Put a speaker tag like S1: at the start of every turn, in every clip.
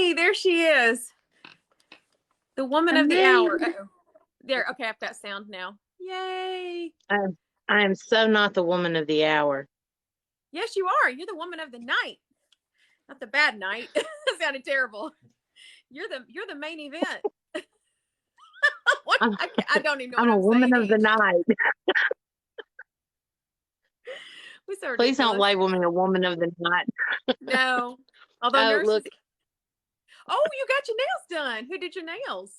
S1: Hey, there she is. The woman of the hour. Uh-oh. There. Okay, I've got sound now. Yay.
S2: I am so not the woman of the hour.
S1: Yes, you are. You're the woman of the night. Not the bad night. That sounded terrible. You're the main event. I don't even know what I'm
S2: a woman
S1: saying,
S2: of the
S1: Angie.
S2: night.
S1: So
S2: Please don't label me a woman of the night.
S1: No. Although nurses...
S2: look.
S1: Oh, you got your nails done. Who did your nails?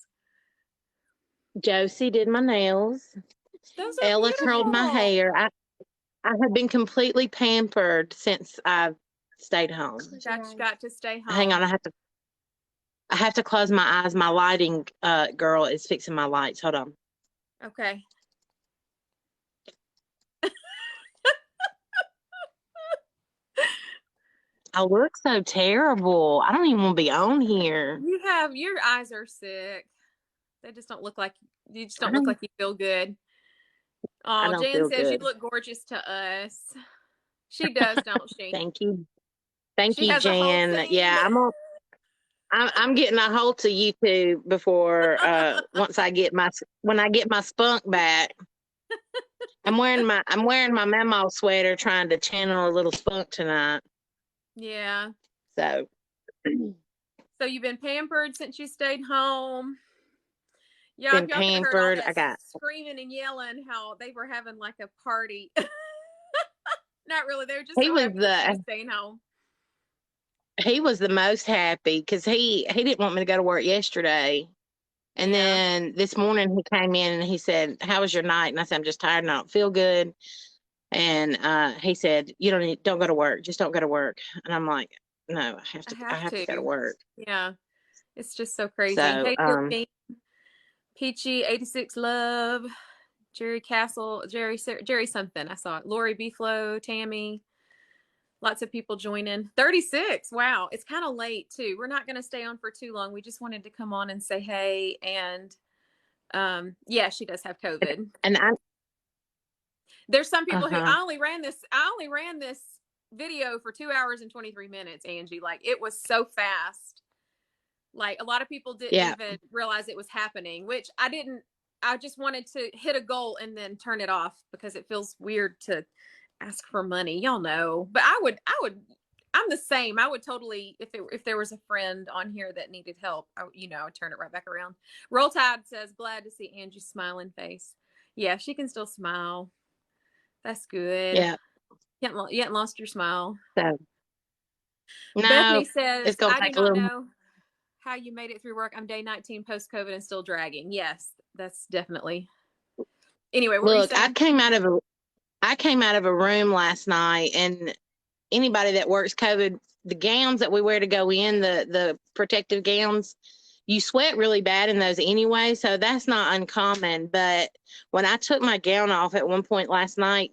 S2: Josie did my nails.
S1: Those are
S2: Ella
S1: beautiful.
S2: curled my hair. I have been completely pampered since I've stayed home.
S1: Got to stay home.
S2: Hang on, I have to close my eyes. My lighting girl is fixing my lights. Hold on.
S1: Okay.
S2: I look so terrible. I don't even want to be on here.
S1: Your eyes are sick. They just don't look like you look like you feel good. Oh, Jan says you look gorgeous to us. She does, don't she?
S2: Thank you. Thank you, Jan. Yeah, I'm getting a hold to YouTube before when I get my spunk back. I'm wearing my Memo sweater, trying to channel a little spunk tonight.
S1: Yeah.
S2: So
S1: you've been pampered since you stayed home. Yeah,
S2: been pampered.
S1: I got screaming and yelling how they were having like a party. Not really. They were just so happy that you staying home.
S2: He was the most happy because he didn't want me to go to work yesterday. And then this morning he came in and he said, "How was your night?" And I said, "I'm just tired and I don't feel good." And he said, don't go to work. Just don't go to work. And I'm like, no, I have to go to work.
S1: Yeah. It's just so crazy.
S2: So,
S1: hey, Peachy, 86 Love, Jerry Castle, Jerry something. I saw it. Lori Beeflo, Tammy. Lots of people joining. 36. Wow. It's kind of late too. We're not going to stay on for too long. We just wanted to come on and say hey. And yeah, she does have COVID.
S2: And
S1: there's some people who I only ran this video for 2 hours and 23 minutes, Angie. Like, it was so fast. Like, a lot of people didn't even realize it was happening, which I didn't. I just wanted to hit a goal and then turn it off because it feels weird to ask for money. Y'all know. But I'm the same. I would totally, if there was a friend on here that needed help, I'd turn it right back around. Roll Tide says, glad to see Angie's smiling face. Yeah, she can still smile. That's good.
S2: Yeah.
S1: You haven't lost your smile.
S2: So, no,
S1: Bethany says, I do not
S2: know
S1: how you made it through work. I'm day 19 post-COVID and still dragging. Yes, that's definitely. Anyway,
S2: look, I came out of a room last night, and anybody that works COVID, the gowns that we wear to go in, the protective gowns, you sweat really bad in those anyway, so that's not uncommon. But when I took my gown off at one point last night,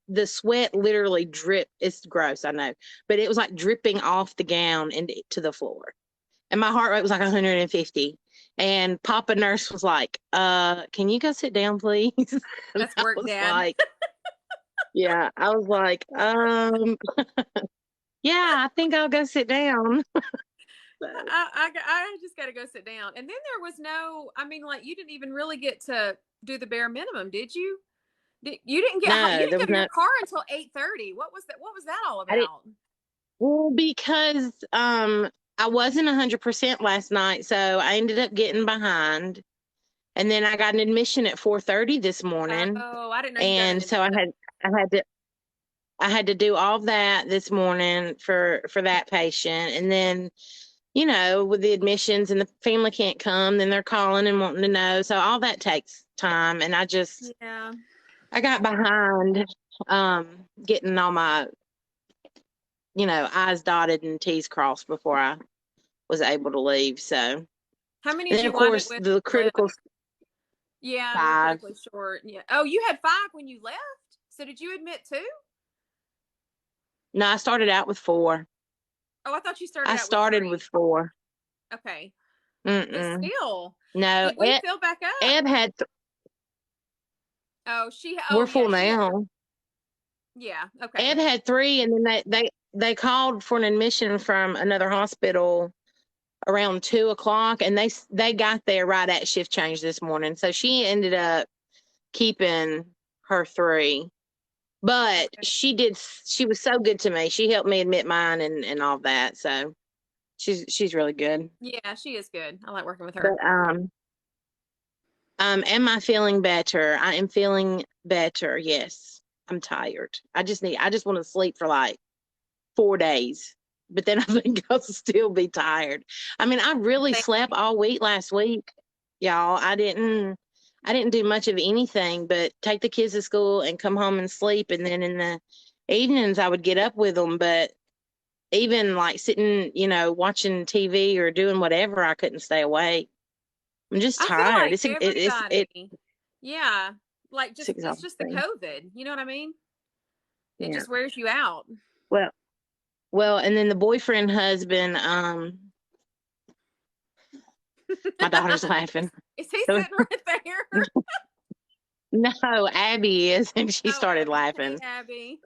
S2: the sweat literally dripped. It's gross, I know, but it was like dripping off the gown into the floor. And my heart rate was like 150. And Papa Nurse was like, can you go sit down, please?
S1: That's work, Dad.
S2: Like, yeah, I was like, yeah, I think I'll go sit down.
S1: I just got to go sit down. And then there was you didn't even really get to do the bare minimum, did you? You didn't get to your car until 8:30. What was that all about?
S2: Well, because I wasn't 100% last night, so I ended up getting behind. And then I got an admission at 4:30 this morning.
S1: Oh, I didn't know.
S2: And so I had to do all that this morning for that patient. And then, with the admissions and the family can't come, then they're calling and wanting to know. So all that takes time. And I got behind getting all my, I's dotted and T's crossed before I was able to leave. So
S1: how many
S2: did you wind up with? The critical.
S1: Yeah, 5. Critically short. Yeah. Oh, you had 5 when you left? So did you admit 2?
S2: No, I started out with 4.
S1: Oh, I thought you started with
S2: 4.
S1: Okay.
S2: Mm-mm.
S1: But still.
S2: No.
S1: Did we fill back up?
S2: Ed had.
S1: We're
S2: full now.
S1: Yeah. Okay.
S2: Ed had 3, and then they called for an admission from another hospital around 2:00, and they got there right at shift change this morning. So she ended up keeping her 3. But she was so good to me. She helped me admit mine and all that. So she's really good.
S1: Yeah, she is good. I like working with her.
S2: But am I feeling better? I am feeling better. Yes. I'm tired. I just want to sleep for like 4 days. But then I think I'll still be tired. I mean, I really slept all week last week, y'all. I didn't do much of anything but take the kids to school and come home and sleep. And then in the evenings, I would get up with them. But even like sitting, watching TV or doing whatever, I couldn't stay awake. I'm just tired.
S1: Like yeah, like it's just the COVID. You know what I mean? It just wears you out.
S2: Well, and then the boyfriend husband, my daughter's laughing.
S1: Is he sitting right there?
S2: No, Abby is, and she started laughing.
S1: Hey, Abby.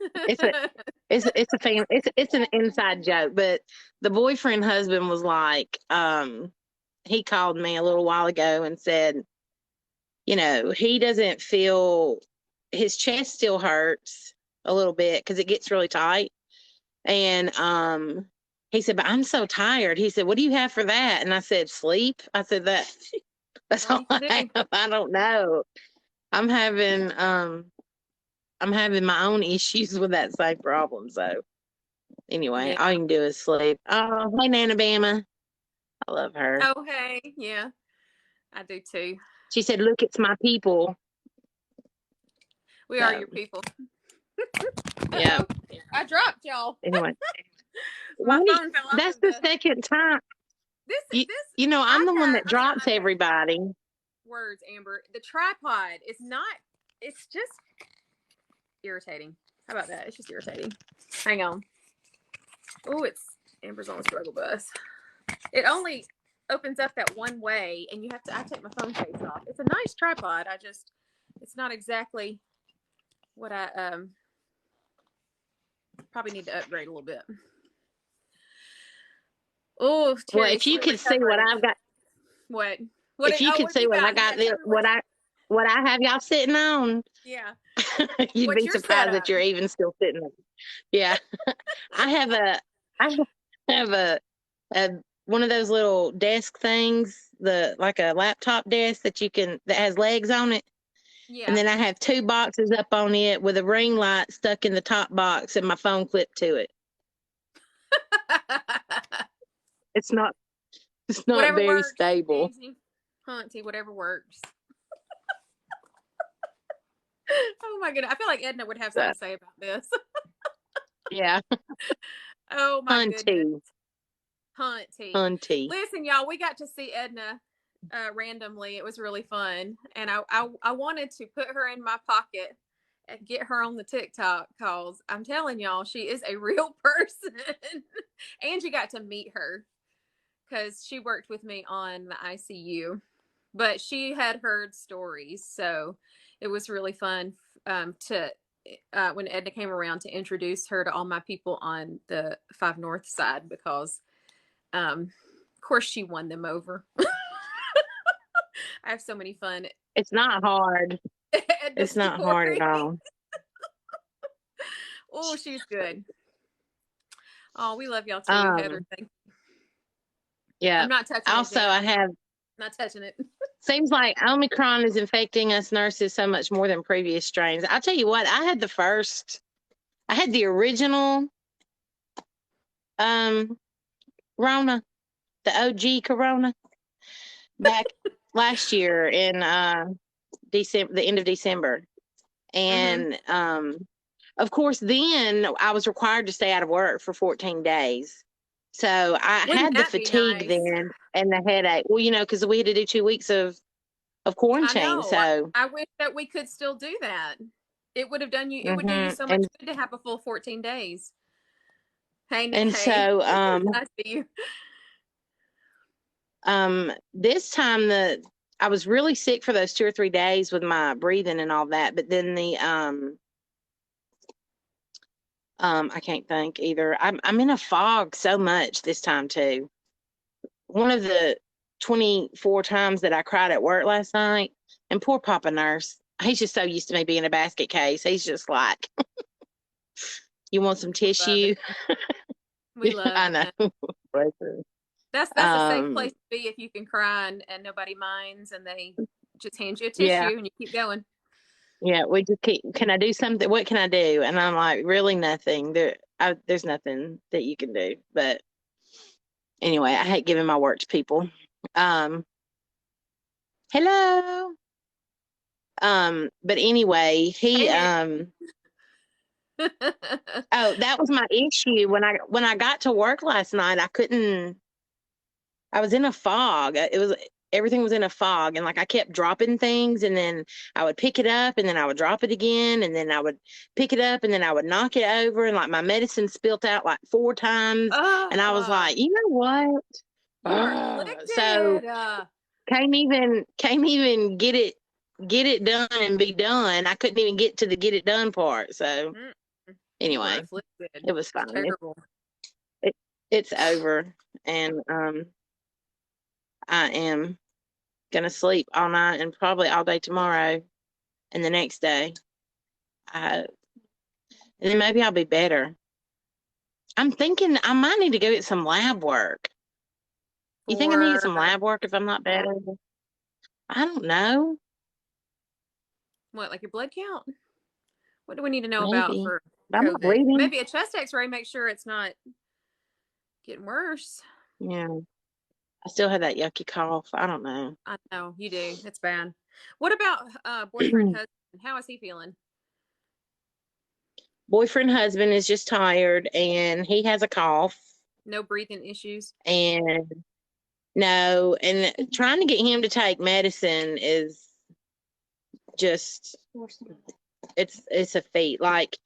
S2: It's an inside joke, but the boyfriend husband was like, he called me a little while ago and said, he doesn't feel, his chest still hurts a little bit because it gets really tight. And he said, but I'm so tired. He said, what do you have for that? And I said, sleep. I said, that's all I have. I don't know. I'm having my own issues with that same problem. So anyway, all you can do is sleep. Oh, hey, Nana Bama. I love her.
S1: Oh, hey. Yeah, I do too.
S2: She said, look, it's my people.
S1: We are your people.
S2: Yeah.
S1: I dropped y'all.
S2: Anyway.
S1: My phone fell off.
S2: That's the second time. I'm the one that drops everybody.
S1: Words, Amber. The tripod is not, it's just irritating. How about that? It's just irritating. Hang on. Oh, Amber's on the struggle bus. It only opens up that one way, and I take my phone case off. It's a nice tripod. It's not exactly what I probably need to upgrade a little bit. Oh,
S2: well, if you could see what I've got.
S1: What?
S2: If you could see what I got, what I have y'all sitting on.
S1: Yeah.
S2: You'd be surprised that you're even still sitting there. Yeah. I have a one of those little desk things, like a laptop desk that has legs on it.
S1: Yeah.
S2: And then I have 2 boxes up on it with a ring light stuck in the top box and my phone clipped to it. It's not
S1: whatever
S2: very
S1: works,
S2: stable.
S1: Angie. Hunty, whatever works. Oh my goodness. I feel like Edna would have something to say about this.
S2: Yeah.
S1: Oh my goodness.
S2: Hunty.
S1: Listen, y'all, we got to see Edna randomly. It was really fun. And I wanted to put her in my pocket and get her on the TikTok calls. I'm telling y'all, she is a real person. Angie got to meet her because she worked with me on the ICU, but she had heard stories. So it was really fun when Edna came around to introduce her to all my people on the 5 North side, because of course she won them over. I have so many fun.
S2: It's not hard. It's not hard at all.
S1: Oh, she's good. Oh, we love y'all too, Heather. Thank you.
S2: Yeah.
S1: I'm not touching
S2: also,
S1: it. Not touching it.
S2: Seems like Omicron is infecting us nurses so much more than previous strains. I'll tell you what, I had the original Rona, the OG Corona, back last year in December, the end of December. And of course, then I was required to stay out of work for 14 days. So I had the fatigue then and the headache. Well, because we had to do 2 weeks of quarantine.
S1: I know.
S2: So
S1: I wish that we could still do that. It would have done you. It would do you so much good to have a full 14 days.
S2: So
S1: I see
S2: you. This time I was really sick for those 2 or 3 days with my breathing and all that. But then I can't think either. I'm in a fog so much this time too. one of the 24 times that I cried at work last night, and poor Papa Nurse, he's just so used to me being a basket case. He's just like, you want some tissue?
S1: We love
S2: I know.
S1: That's a safe place to be if you can cry and nobody minds, and they just hand you a tissue and you keep going.
S2: Yeah, we just keep, can I do something? What can I do? And I'm like, really nothing. There's nothing that you can do. But anyway, I hate giving my work to people. Hello. But anyway, he oh, that was my issue when I got to work last night. I was in a fog. Everything was in a fog, and like I kept dropping things, and then I would pick it up, and then I would drop it again, and then I would pick it up, and then I would knock it over, and like my medicine spilt out like 4 times, and I was like, you know what? So can't even get it done and be done. I couldn't even get to the get it done part. So anyway, it was fine. It's over, and I am gonna sleep all night and probably all day tomorrow and the next day. And then maybe I'll be better. I'm thinking I might need to go get some lab work. You think I need to get some lab work if I'm not better? I don't know.
S1: What, like your blood count? What do we need to know about for
S2: I'm not bleeding.
S1: Maybe a chest x-ray, make sure it's not getting worse.
S2: Yeah. I still have that yucky cough. I don't know.
S1: I know, you do. It's bad. What about boyfriend, husband? How is he feeling?
S2: Boyfriend, husband is just tired, and he has a cough.
S1: No breathing issues?
S2: And no, and trying to get him to take medicine is just, it's a feat. Like,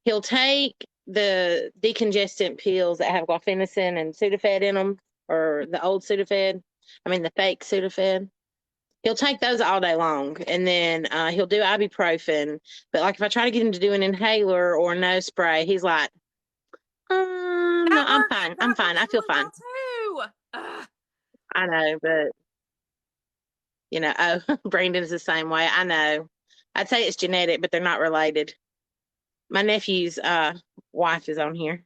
S2: he'll take the decongestant pills that have guaifenesin and Sudafed in them, or the old Sudafed. I mean, the fake Sudafed. He'll take those all day long, and then he'll do ibuprofen. But like if I try to get him to do an inhaler or nose spray, he's like, "No, I'm fine. I'm fine. I feel fine." I know, but you know, Brandon's the same way. I know. I'd say it's genetic, but they're not related. My nephew's wife is on here.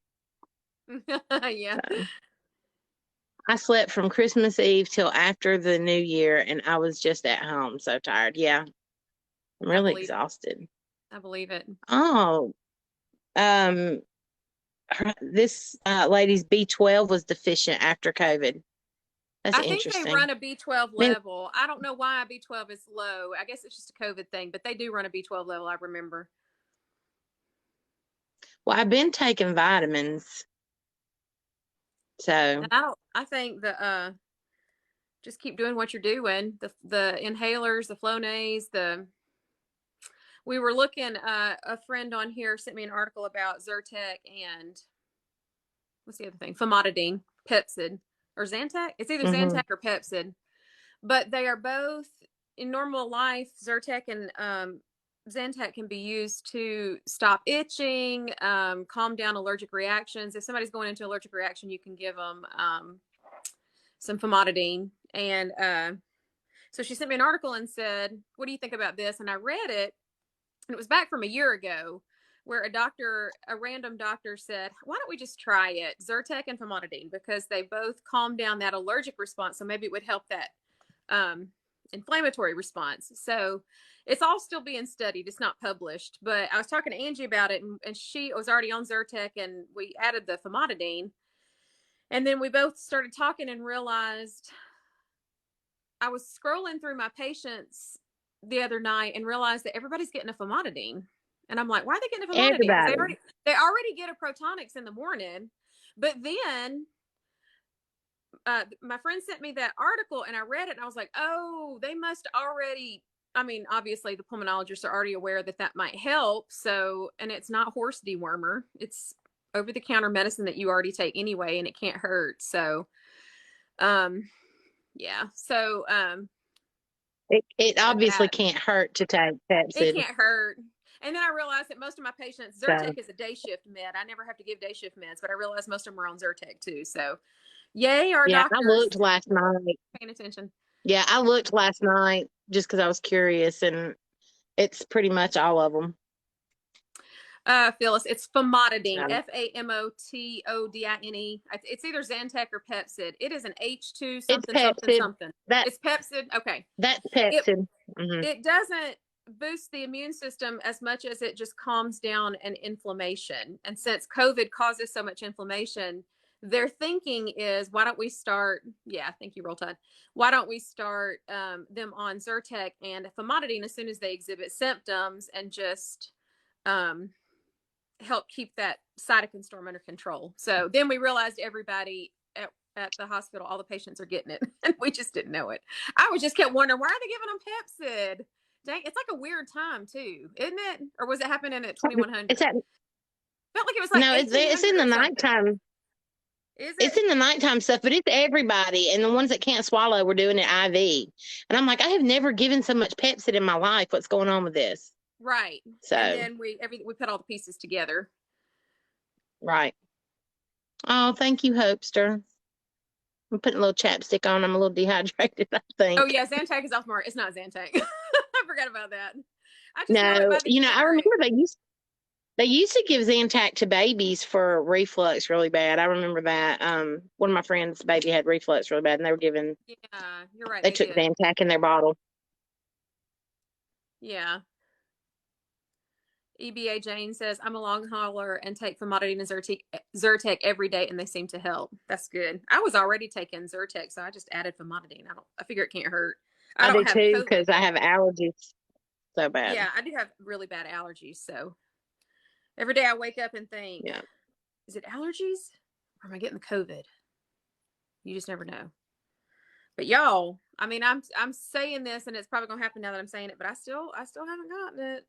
S1: Yeah.
S2: So. I slept from Christmas Eve till after the New Year, and I was just at home, so tired. Yeah, I'm really exhausted.
S1: I believe it.
S2: Oh, this lady's B12 was deficient after COVID. That's interesting.
S1: I think they run a B12 level. I don't know why B12 is low. I guess it's just a COVID thing, but they do run a B12 level, I remember.
S2: Well, I've been taking vitamins. So
S1: I think that just keep doing what you're doing. The inhalers, the Flonase, we were looking, a friend on here sent me an article about Zyrtec and what's the other thing? Famotidine, Pepsid, or Zantac. It's either Zantac or Pepsid, but they are both in normal life. Zyrtec and Zantac can be used to stop itching, calm down allergic reactions. If somebody's going into allergic reaction, you can give them some famotidine. And so she sent me an article and said, what do you think about this? And I read it, and it was back from a year ago, where a random doctor said, why don't we just try it, Zyrtec and famotidine, because they both calm down that allergic response. So maybe it would help that inflammatory response. So it's all still being studied. It's not published, but I was talking to Angie about it, and she was already on Zyrtec, and we added the famotidine, and then we both started talking and realized I was scrolling through my patients the other night and realized that everybody's getting a famotidine, and I'm like, why are they getting a famotidine? They already get a Protonix in the morning, but then my friend sent me that article, and I read it, and I was like, oh, they must already, I mean, obviously the pulmonologists are already aware that might help. So, and it's not horse dewormer. It's over-the-counter medicine that you already take anyway, and it can't hurt. So, yeah. So,
S2: it obviously can't hurt to take Pepsid.
S1: It can't hurt. And then I realized that most of my patients, Zyrtec is a day shift med. I never have to give day shift meds, but I realized most of them are on Zyrtec too. So Yay, our
S2: Yeah, I
S1: doctors
S2: looked last night.
S1: paying attention.
S2: Yeah, I looked last night just because I was curious, and it's pretty much all of them.
S1: Phyllis, it's famotidine,
S2: So,
S1: Famotodine. It's either Zantac or Pepsid. It is an H2
S2: it's
S1: something, something,
S2: Pepsid.
S1: something. It's Pepsid. Okay.
S2: That's
S1: It,
S2: Pepsid. Mm-hmm.
S1: it doesn't boost the immune system as much as it just calms down an inflammation. And since COVID causes so much inflammation, their thinking is, why don't we start? Yeah, thank you, Roll Tide. Why don't we start them on Zyrtec and famotidine as soon as they exhibit symptoms, and just help keep that cytokine storm under control. So then we realized everybody at the hospital, all the patients are getting it, and we just didn't know it. I was just kept wondering, why are they giving them Pepsid? Dang, it's like a weird time too, isn't it? Or was it happening at 2100?
S2: It's at,
S1: Felt like it was like
S2: no, it's in the nighttime.
S1: Is it?
S2: It's in the nighttime stuff, but it's everybody. And the ones that can't swallow, we're doing it IV. And I'm like, I have never given so much Pepsid in my life. What's going on with this?
S1: Right.
S2: So,
S1: and then we put all the pieces together.
S2: Right. Oh, thank you, Hopester. I'm putting a little chapstick on. I'm a little dehydrated, I think.
S1: Oh yeah, Zantac is off mark. It's not Zantac. I forgot about that. I just
S2: no, I remember they used to give Zantac to babies for reflux really bad. I remember that. One of my friends' baby had reflux really bad, and they were given.
S1: Yeah, you're right.
S2: They took Zantac in their bottle.
S1: Yeah. EBA Jane says, I'm a long hauler and take famotidine and Zyrtec every day, and they seem to help. That's good. I was already taking Zyrtec, so I just added famotidine. I figure it can't hurt.
S2: I do too, because I have allergies so bad.
S1: Yeah, I do have really bad allergies. So every day I wake up and think,
S2: yeah,
S1: is it allergies or am I getting the COVID? You just never know. But y'all, I mean, I'm saying this, and it's probably gonna happen now that I'm saying it, but I still haven't gotten it.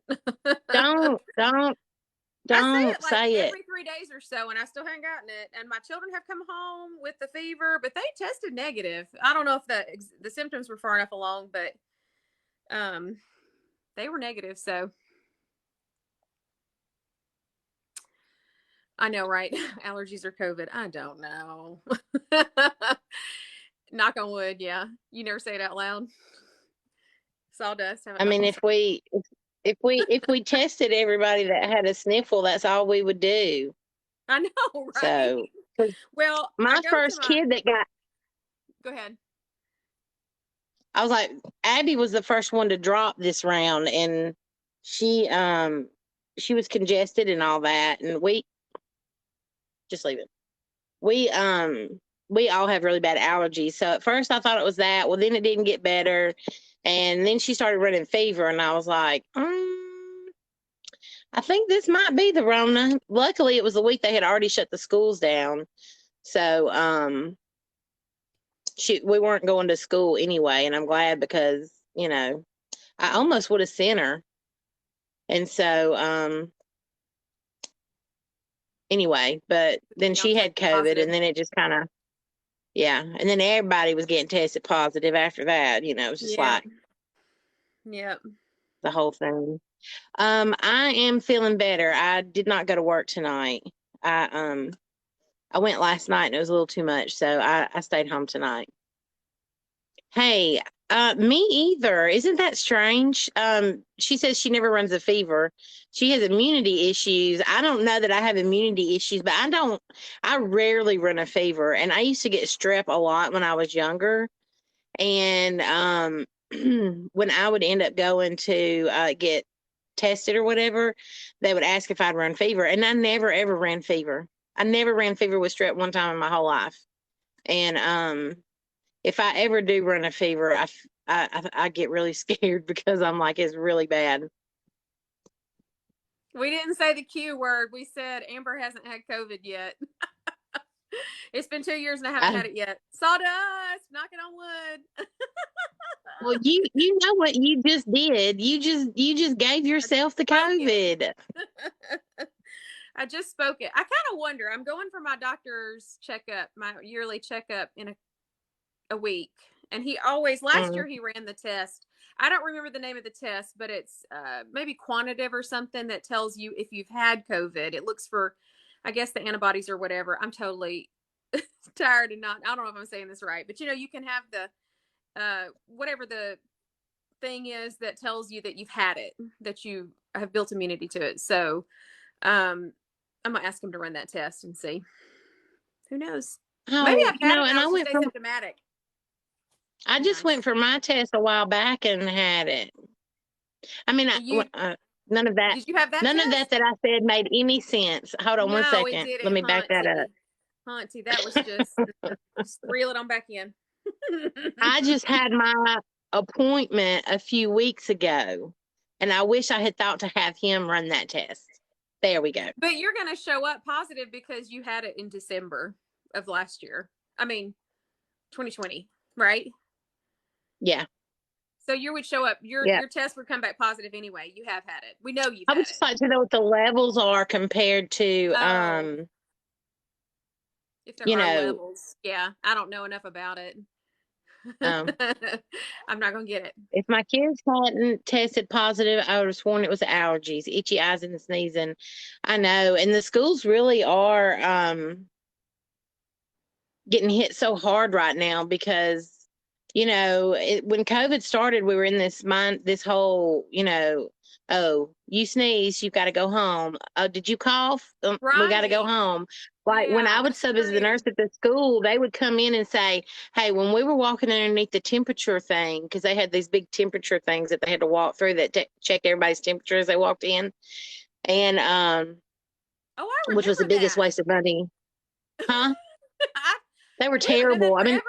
S2: Don't say it.
S1: Every 3 days or so, and I still haven't gotten it. And my children have come home with the fever, but they tested negative. I don't know if the symptoms were far enough along, but they were negative. So I know, right? Allergies or COVID? I don't know. Knock on wood. Yeah, you never say it out loud. Sawdust.
S2: I mean, if we tested everybody that had a sniffle, that's all we would do.
S1: I know, right?
S2: So,
S1: well,
S2: my first kid that got.
S1: Go ahead.
S2: I was like, Abby was the first one to drop this round, and she was congested and all that, and just leave it. We all have really bad allergies. So at first I thought it was that. Well, then it didn't get better. And then she started running fever, and I was like, I think this might be the Rona. Luckily, it was the week they had already shut the schools down. So we weren't going to school anyway, and I'm glad, because, I almost would have sent her. And so anyway, but then she had COVID, and then it just kind of, and then everybody was getting tested positive after that. It was just the whole thing. I am feeling better. I did not go to work tonight. I went last night, and it was a little too much, so I stayed home tonight. Hey, me either. Isn't that strange? She says she never runs a fever. She has immunity issues. I don't know that I have immunity issues, but I rarely run a fever. And I used to get strep a lot when I was younger. And when I would end up going to get tested or whatever, they would ask if I'd run fever. And I never, ever ran fever. I never ran fever with strep one time in my whole life. And if I ever do run a fever, I get really scared, because I'm like, it's really bad.
S1: We didn't say the Q word. We said Amber hasn't had COVID yet. It's been 2 years and I haven't had it yet. Sawdust, knocking on wood.
S2: Well, you know what you just did. You just gave yourself the COVID.
S1: I just spoke it. I kind of wonder. I'm going for my doctor's checkup, my yearly checkup in a week, and he always last year he ran the test. I don't remember the name of the test, but it's maybe quantitative or something that tells you if you've had COVID. It looks for, I guess, the antibodies or whatever. I'm totally tired and not, I don't know if I'm saying this right, but you can have the, whatever the thing is that tells you that you've had it, that you have built immunity to it. So, I'm going to ask him to run that test and see. Who knows? Maybe
S2: Oh,
S1: I've had it
S2: and
S1: now.
S2: I
S1: It's
S2: went
S1: just
S2: from,
S1: asymptomatic.
S2: I just went for my test a while back and had it. I mean, none of that.
S1: Did you have that
S2: None
S1: test?
S2: of that I said made any sense. Hold on one
S1: No, it
S2: second.
S1: didn't.
S2: Let me back that up.
S1: Hunty, that was just reel it on back in.
S2: I just had my appointment a few weeks ago, and I wish I had thought to have him run that test. There we go.
S1: But you're going to show up positive because you had it in December of last year. I mean, 2020, right?
S2: Yeah.
S1: So you would show up. Your test would come back positive anyway. You have had it. We know you've had it.
S2: I would just like to know what the levels are compared to,
S1: if there are levels. Yeah, I don't know enough about it. I'm not going to get it.
S2: If my kids hadn't tested positive, I would have sworn it was allergies, itchy eyes and sneezing. I know. And the schools really are getting hit so hard right now because, when COVID started, we were in this whole, oh, you sneeze, you got to go home. Oh, did you cough? We got to go home. Like when I would sub as the nurse at the school, they would come in and say, hey, when we were walking underneath the temperature thing, because they had these big temperature things that they had to walk through that checked everybody's temperature as they walked in. And, which was the biggest waste of money. Huh? They were terrible. I mean,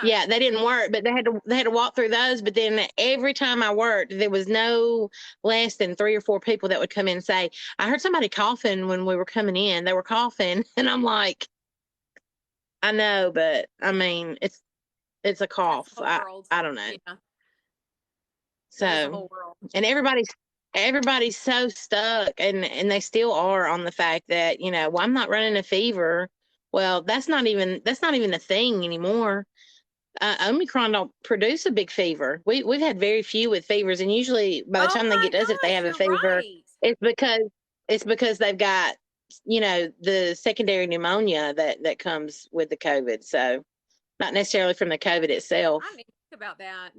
S2: yeah, they didn't work, but they had to walk through those. But then every time I worked, there was no less than 3 or 4 people that would come in and say, I heard somebody coughing when we were coming in. They were coughing. And I'm like, I know, but I mean, it's a cough. I don't know.
S1: Yeah.
S2: So, and everybody's so stuck and they still are on the fact that, well, I'm not running a fever. Well, that's not even a thing anymore. Omicron don't produce a big fever. We've had very few with fevers, and usually by the time they get to us, if they have a fever, it's because they've got the secondary pneumonia that comes with the COVID. So not necessarily from the COVID itself.
S1: I need to think about that.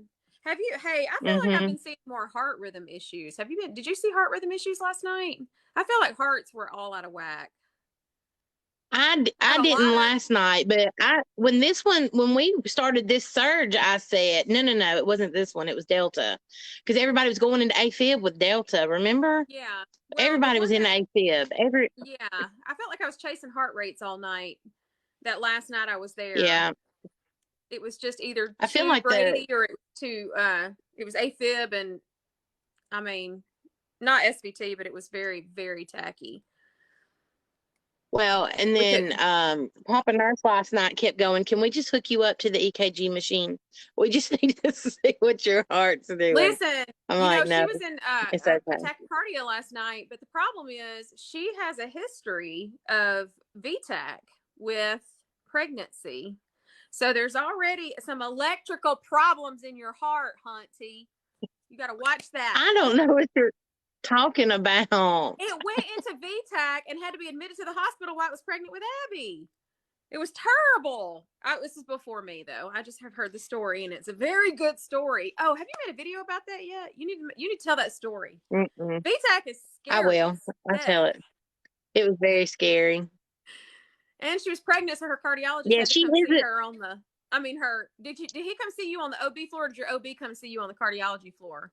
S1: Have you? Hey, I feel like I've been seeing more heart rhythm issues. Did you see heart rhythm issues last night? I feel like hearts were all out of whack.
S2: I didn't last night, but when we started this surge, I said, no, it wasn't this one. It was Delta, because everybody was going into AFib with Delta. Remember?
S1: Yeah.
S2: Well, everybody was in AFib.
S1: Yeah. I felt like I was chasing heart rates all night. That last night I was there.
S2: Yeah.
S1: It was just either
S2: I feel like
S1: Brady or it was AFib, and I mean, not SVT, but it was very, very tacky.
S2: Well, and then Papa Nurse last night kept going, can we just hook you up to the EKG machine? We just need to see what your heart's doing.
S1: Listen,
S2: I'm like, no,
S1: she was in tachycardia last night, but the problem is she has a history of VTAC with pregnancy. So there's already some electrical problems in your heart, Hunty. You got to watch that.
S2: I don't know what you're talking about.
S1: It went into VTAC and had to be admitted to the hospital while it was pregnant with Abby. It was terrible. This is before me, though. I just have heard the story, and it's a very good story. Oh, have you made a video about that yet? You need to tell that story. VTAC is scary.
S2: I will. I'll tell it. It was very scary.
S1: And she was pregnant, so her cardiologist
S2: had
S1: to come see her on the. I mean, did he come see you on the OB floor, or did your OB come see you on the cardiology floor?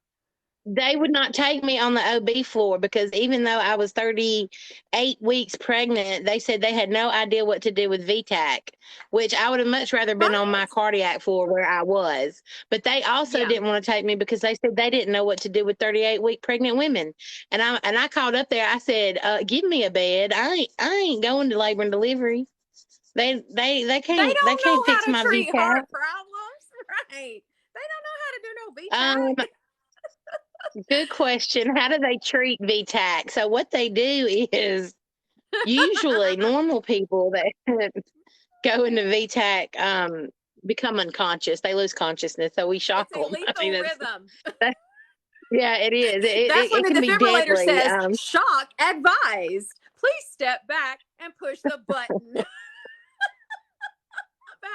S2: They would not take me on the OB floor because even though I was 38 weeks pregnant, they said they had no idea what to do with VTAC, which I would have much rather been on my cardiac floor where I was. But they also didn't want to take me because they said they didn't know what to do with 38-week pregnant women. And I called up there. I said, give me a bed. I ain't going to labor and delivery. They can't fix my VTAC.
S1: Heart problems, right? They don't know how to do no VTAC.
S2: Good question. How do they treat VTAC? So what they do is usually normal people that go into VTAC become unconscious. They lose consciousness. So we shock them.
S1: It's a lethal rhythm.
S2: Yeah, it is.
S1: That's when the defibrillator says,
S2: deadly.
S1: shock advised. Please step back and push the button.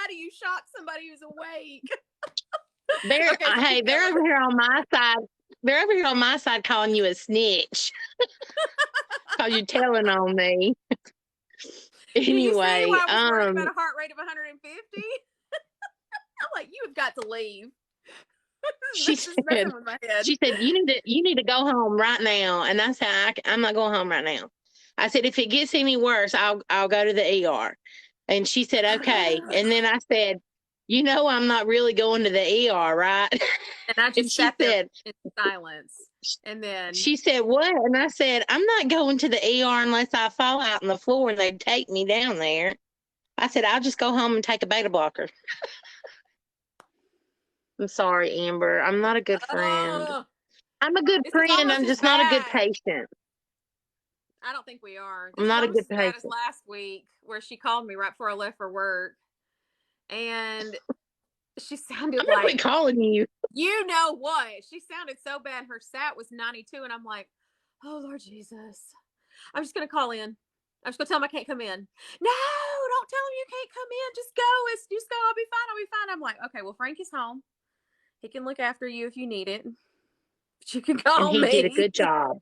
S1: do you shock somebody who's awake?
S2: They're over here on my side. They're over here on my side calling you a snitch. Because you're telling on me. Anyway,
S1: do you see why I was worried about a heart rate of 150? I'm like, you have got to leave.
S2: She said, you need to go home right now. And I said, I'm not going home right now. I said, if it gets any worse, I'll go to the ER. And she said, okay. And then I said, I'm not really going to the ER, right?
S1: And I just sat there in silence. And then
S2: she said, what? And I said, I'm not going to the ER unless I fall out on the floor and they take me down there. I said, I'll just go home and take a beta blocker. I'm sorry, Amber. I'm not a good friend. I'm a good friend. I'm just not a good patient.
S1: I don't think we are.
S2: I'm not a good patient.
S1: As last week, where she called me right before I left for work, and she sounded
S2: I'm really calling you.
S1: You know what? She sounded so bad. Her sat was 92, and I'm like, oh Lord Jesus, I'm just gonna call in. I'm just gonna tell him I can't come in. No, don't tell him you can't come in. Just go. Just go. I'll be fine. I'll be fine. I'm like, okay, well, Frank is home. He can look after you if you need it. But you can call me.
S2: And he did a good job.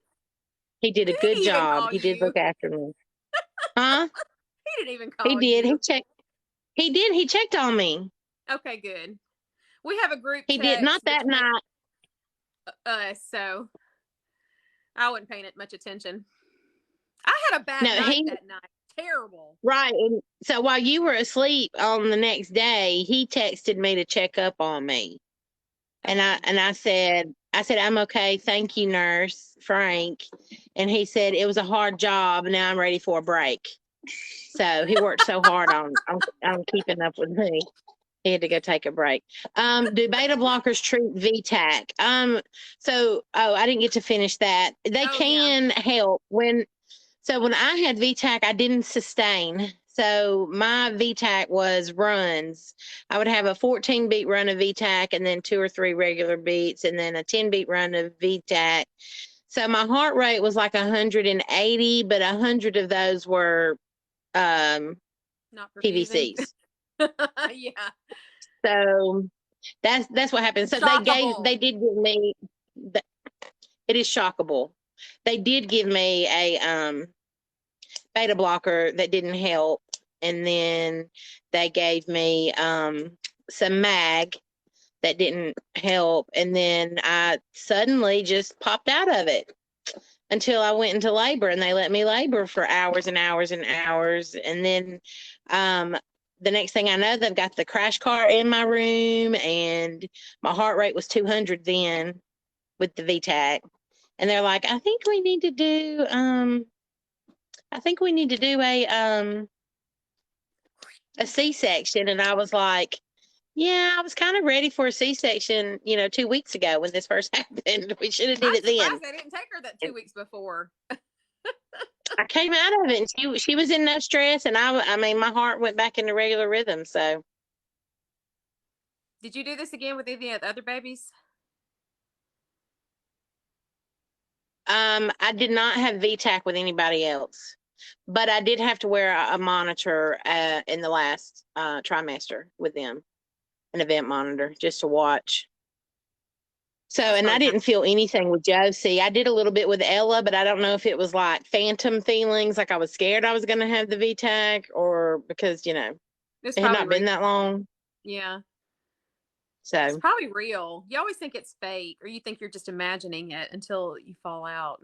S2: He did a good job. He did look after me. Huh?
S1: He didn't even call you.
S2: He did. He checked. He did. He checked on me.
S1: Okay, good. We have a group.
S2: He did. Not that night.
S1: So I wasn't paying it much attention. I had a bad night that night. Terrible.
S2: Right. And so while you were asleep on the next day, he texted me to check up on me. And I said, I'm okay. Thank you, Nurse Frank. And he said, it was a hard job. Now I'm ready for a break. So he worked so hard on keeping up with me. He had to go take a break. Do beta blockers treat VTAC? I didn't get to finish that. They can help when I had VTAC, I didn't sustain. So my VTAC was runs. I would have a 14 beat run of VTAC and then 2 or 3 regular beats and then a 10 beat run of VTAC. So my heart rate was like 180, but 100 of those were
S1: not
S2: PVCs.
S1: Yeah.
S2: So that's what happened. So they did give me, it is shockable. They did give me a beta blocker that didn't help, and then they gave me some mag that didn't help, and then I suddenly just popped out of it until I went into labor, and they let me labor for hours and hours and hours, and then the next thing I know, they've got the crash cart in my room, and my heart rate was 200 then with the VTAC. And they're like, I think we need to do a C-section. And I was like, yeah, I was kind of ready for a C-section, 2 weeks ago when this first happened. We should have did it then.
S1: I didn't take her that 2 weeks before.
S2: I came out of it, and she was in no stress, and I mean, my heart went back into regular rhythm. So,
S1: did you do this again with any of the other babies?
S2: I did not have VTAC with anybody else, but I did have to wear a monitor in the last trimester with them, an event monitor, just to watch. So, and I didn't feel anything with Josie. I did a little bit with Ella, but I don't know if it was like phantom feelings, like I was scared I was going to have the VTAC, or because, it had not been that long.
S1: Yeah.
S2: So
S1: it's probably real. You always think it's fake, or you think you're just imagining it until you fall out.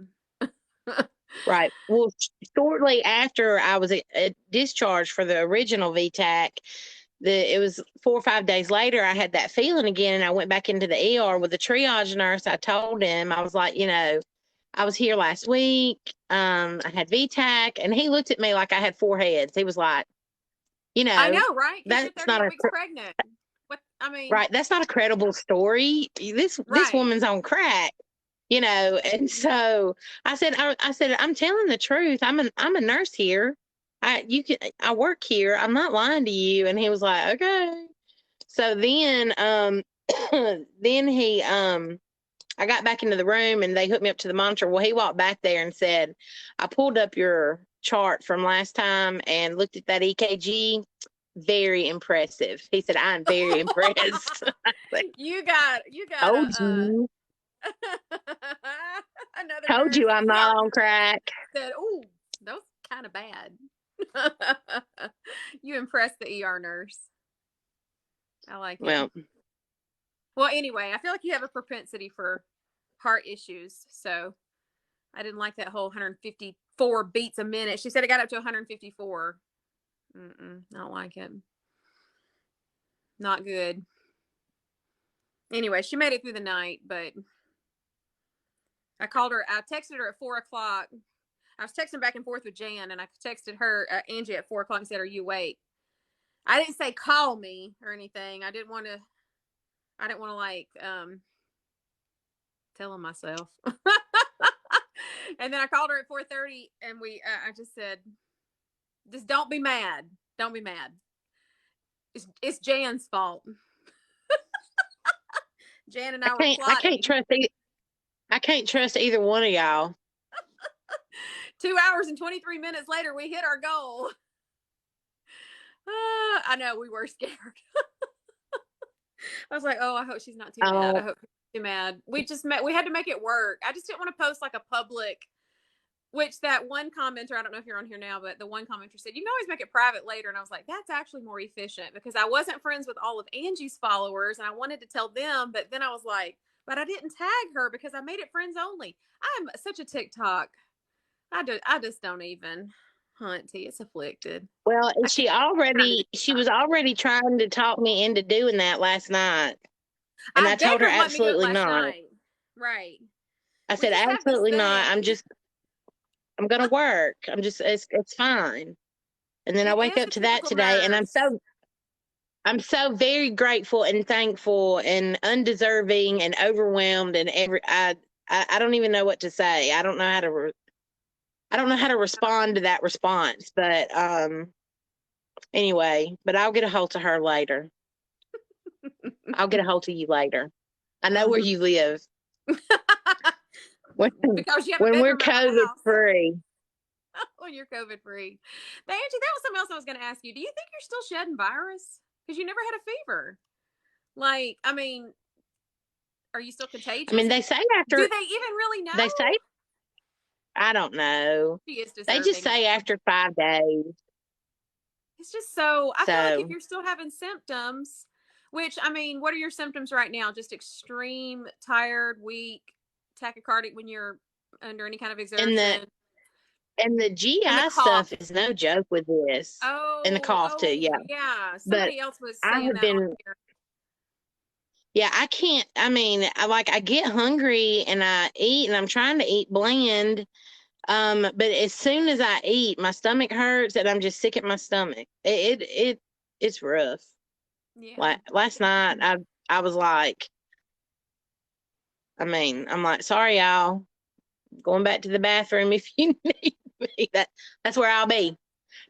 S2: Right. Well, shortly after I was discharged for the original VTAC, it was 4 or 5 days later, I had that feeling again, and I went back into the ER with the triage nurse. I told him, I was like, I was here last week. I had VTAC, and he looked at me like I had 4 heads. He was like,
S1: I know, right?
S2: That's not
S1: weeks pregnant.
S2: Right. That's not a credible story. This woman's on crack, And so I said, I'm telling the truth. I'm a nurse here. I work here. I'm not lying to you. And he was like, okay. So then, I got back into the room and they hooked me up to the monitor. Well, he walked back there and said, I pulled up your chart from last time and looked at that EKG. very impressive. He said, I'm very impressed. Like,
S1: you got
S2: told you.
S1: another
S2: Told
S1: nurse,
S2: you I'm not on crack.
S1: said, "Ooh, that was kind of bad." You impressed the ER nurse. I like it. Well, anyway, I feel like you have a propensity for heart issues, so I didn't like that whole 154 beats a minute. She said it got up to 154. I don't like it. Not good. Anyway, she made it through the night, but I called her. I texted her at 4 o'clock. I was texting back and forth with Jan, and I texted her, Angie, at 4 o'clock and said, "Are you awake?" I didn't say call me or anything. I didn't want to like tell him myself. And then I called her at 4:30, and I just said, just don't be mad. Don't be mad. It's Jan's fault. Jan and I were plotting.
S2: I can't trust either one of y'all.
S1: 2 hours and 23 minutes later, we hit our goal. I know, we were scared. I was like, oh, I hope she's not too mad. I hope she's too mad. We had to make it work. I just didn't want to post like a public, which that one commenter, I don't know if you're on here now, but the one commenter said, you can always make it private later. And I was like, that's actually more efficient, because I wasn't friends with all of Angie's followers and I wanted to tell them. But then I was like, but I didn't tag her because I made it friends only. I'm such a TikTok. I just don't even. Hunty, it's afflicted.
S2: Well, she was already trying to talk me into doing that last night. And I told her absolutely not.
S1: Right.
S2: I said, absolutely not. I'm going to work. It's fine. And then I wake up to that today, and I'm so very grateful and thankful and undeserving and overwhelmed, and I don't even know what to say. I don't know how to respond to that response, but anyway, but I'll get a hold of her later. I'll get a hold of you later. I know where you live.
S1: Because you have
S2: when we're COVID free.
S1: When you're COVID free. Now, Angie, that was something else I was going to ask you. Do you think you're still shedding virus? Because you never had a fever. Like, I mean, are you still contagious?
S2: I mean, they say after.
S1: Do they even really know?
S2: They say, I don't know.
S1: She is deserving.
S2: They just say after 5 days.
S1: It's just so, I feel like if you're still having symptoms, which, I mean, what are your symptoms right now? Just extreme, tired, weak, tachycardic when you're under any kind of exertion?
S2: And the GI stuff is no joke with this.
S1: Oh,
S2: and the cough too, yeah.
S1: Yeah, somebody else was saying that on here.
S2: Yeah, I can't. I mean, I get hungry and I eat, and I'm trying to eat bland. But as soon as I eat, my stomach hurts, and I'm just sick at my stomach. It's rough. Yeah. Like last night, I was like, I'm like, sorry, y'all. Going back to the bathroom if you need me. That's where I'll be.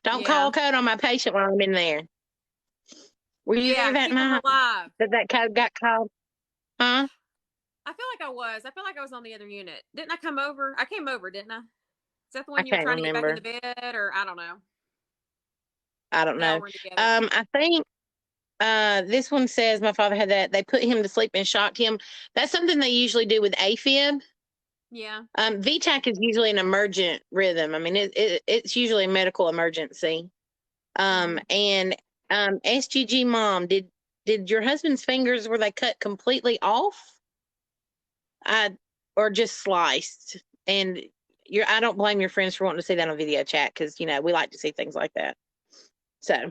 S2: Don't call code on my patient while I'm in there. Were you there that night? That code got called? Huh?
S1: I feel like I was. I feel like I was on the other unit. Didn't I come over? I came over, didn't I? Is that the one you were trying to get back in the bed, or I don't know?
S2: I don't know. I think this one says my father had that. They put him to sleep and shocked him. That's something they usually do with AFib.
S1: Yeah.
S2: VTAC is usually an emergent rhythm. I mean, it's usually a medical emergency. And SGG mom, did your husband's fingers, were they cut completely off? Or just sliced? And I don't blame your friends for wanting to see that on video chat, because we like to see things like that. So,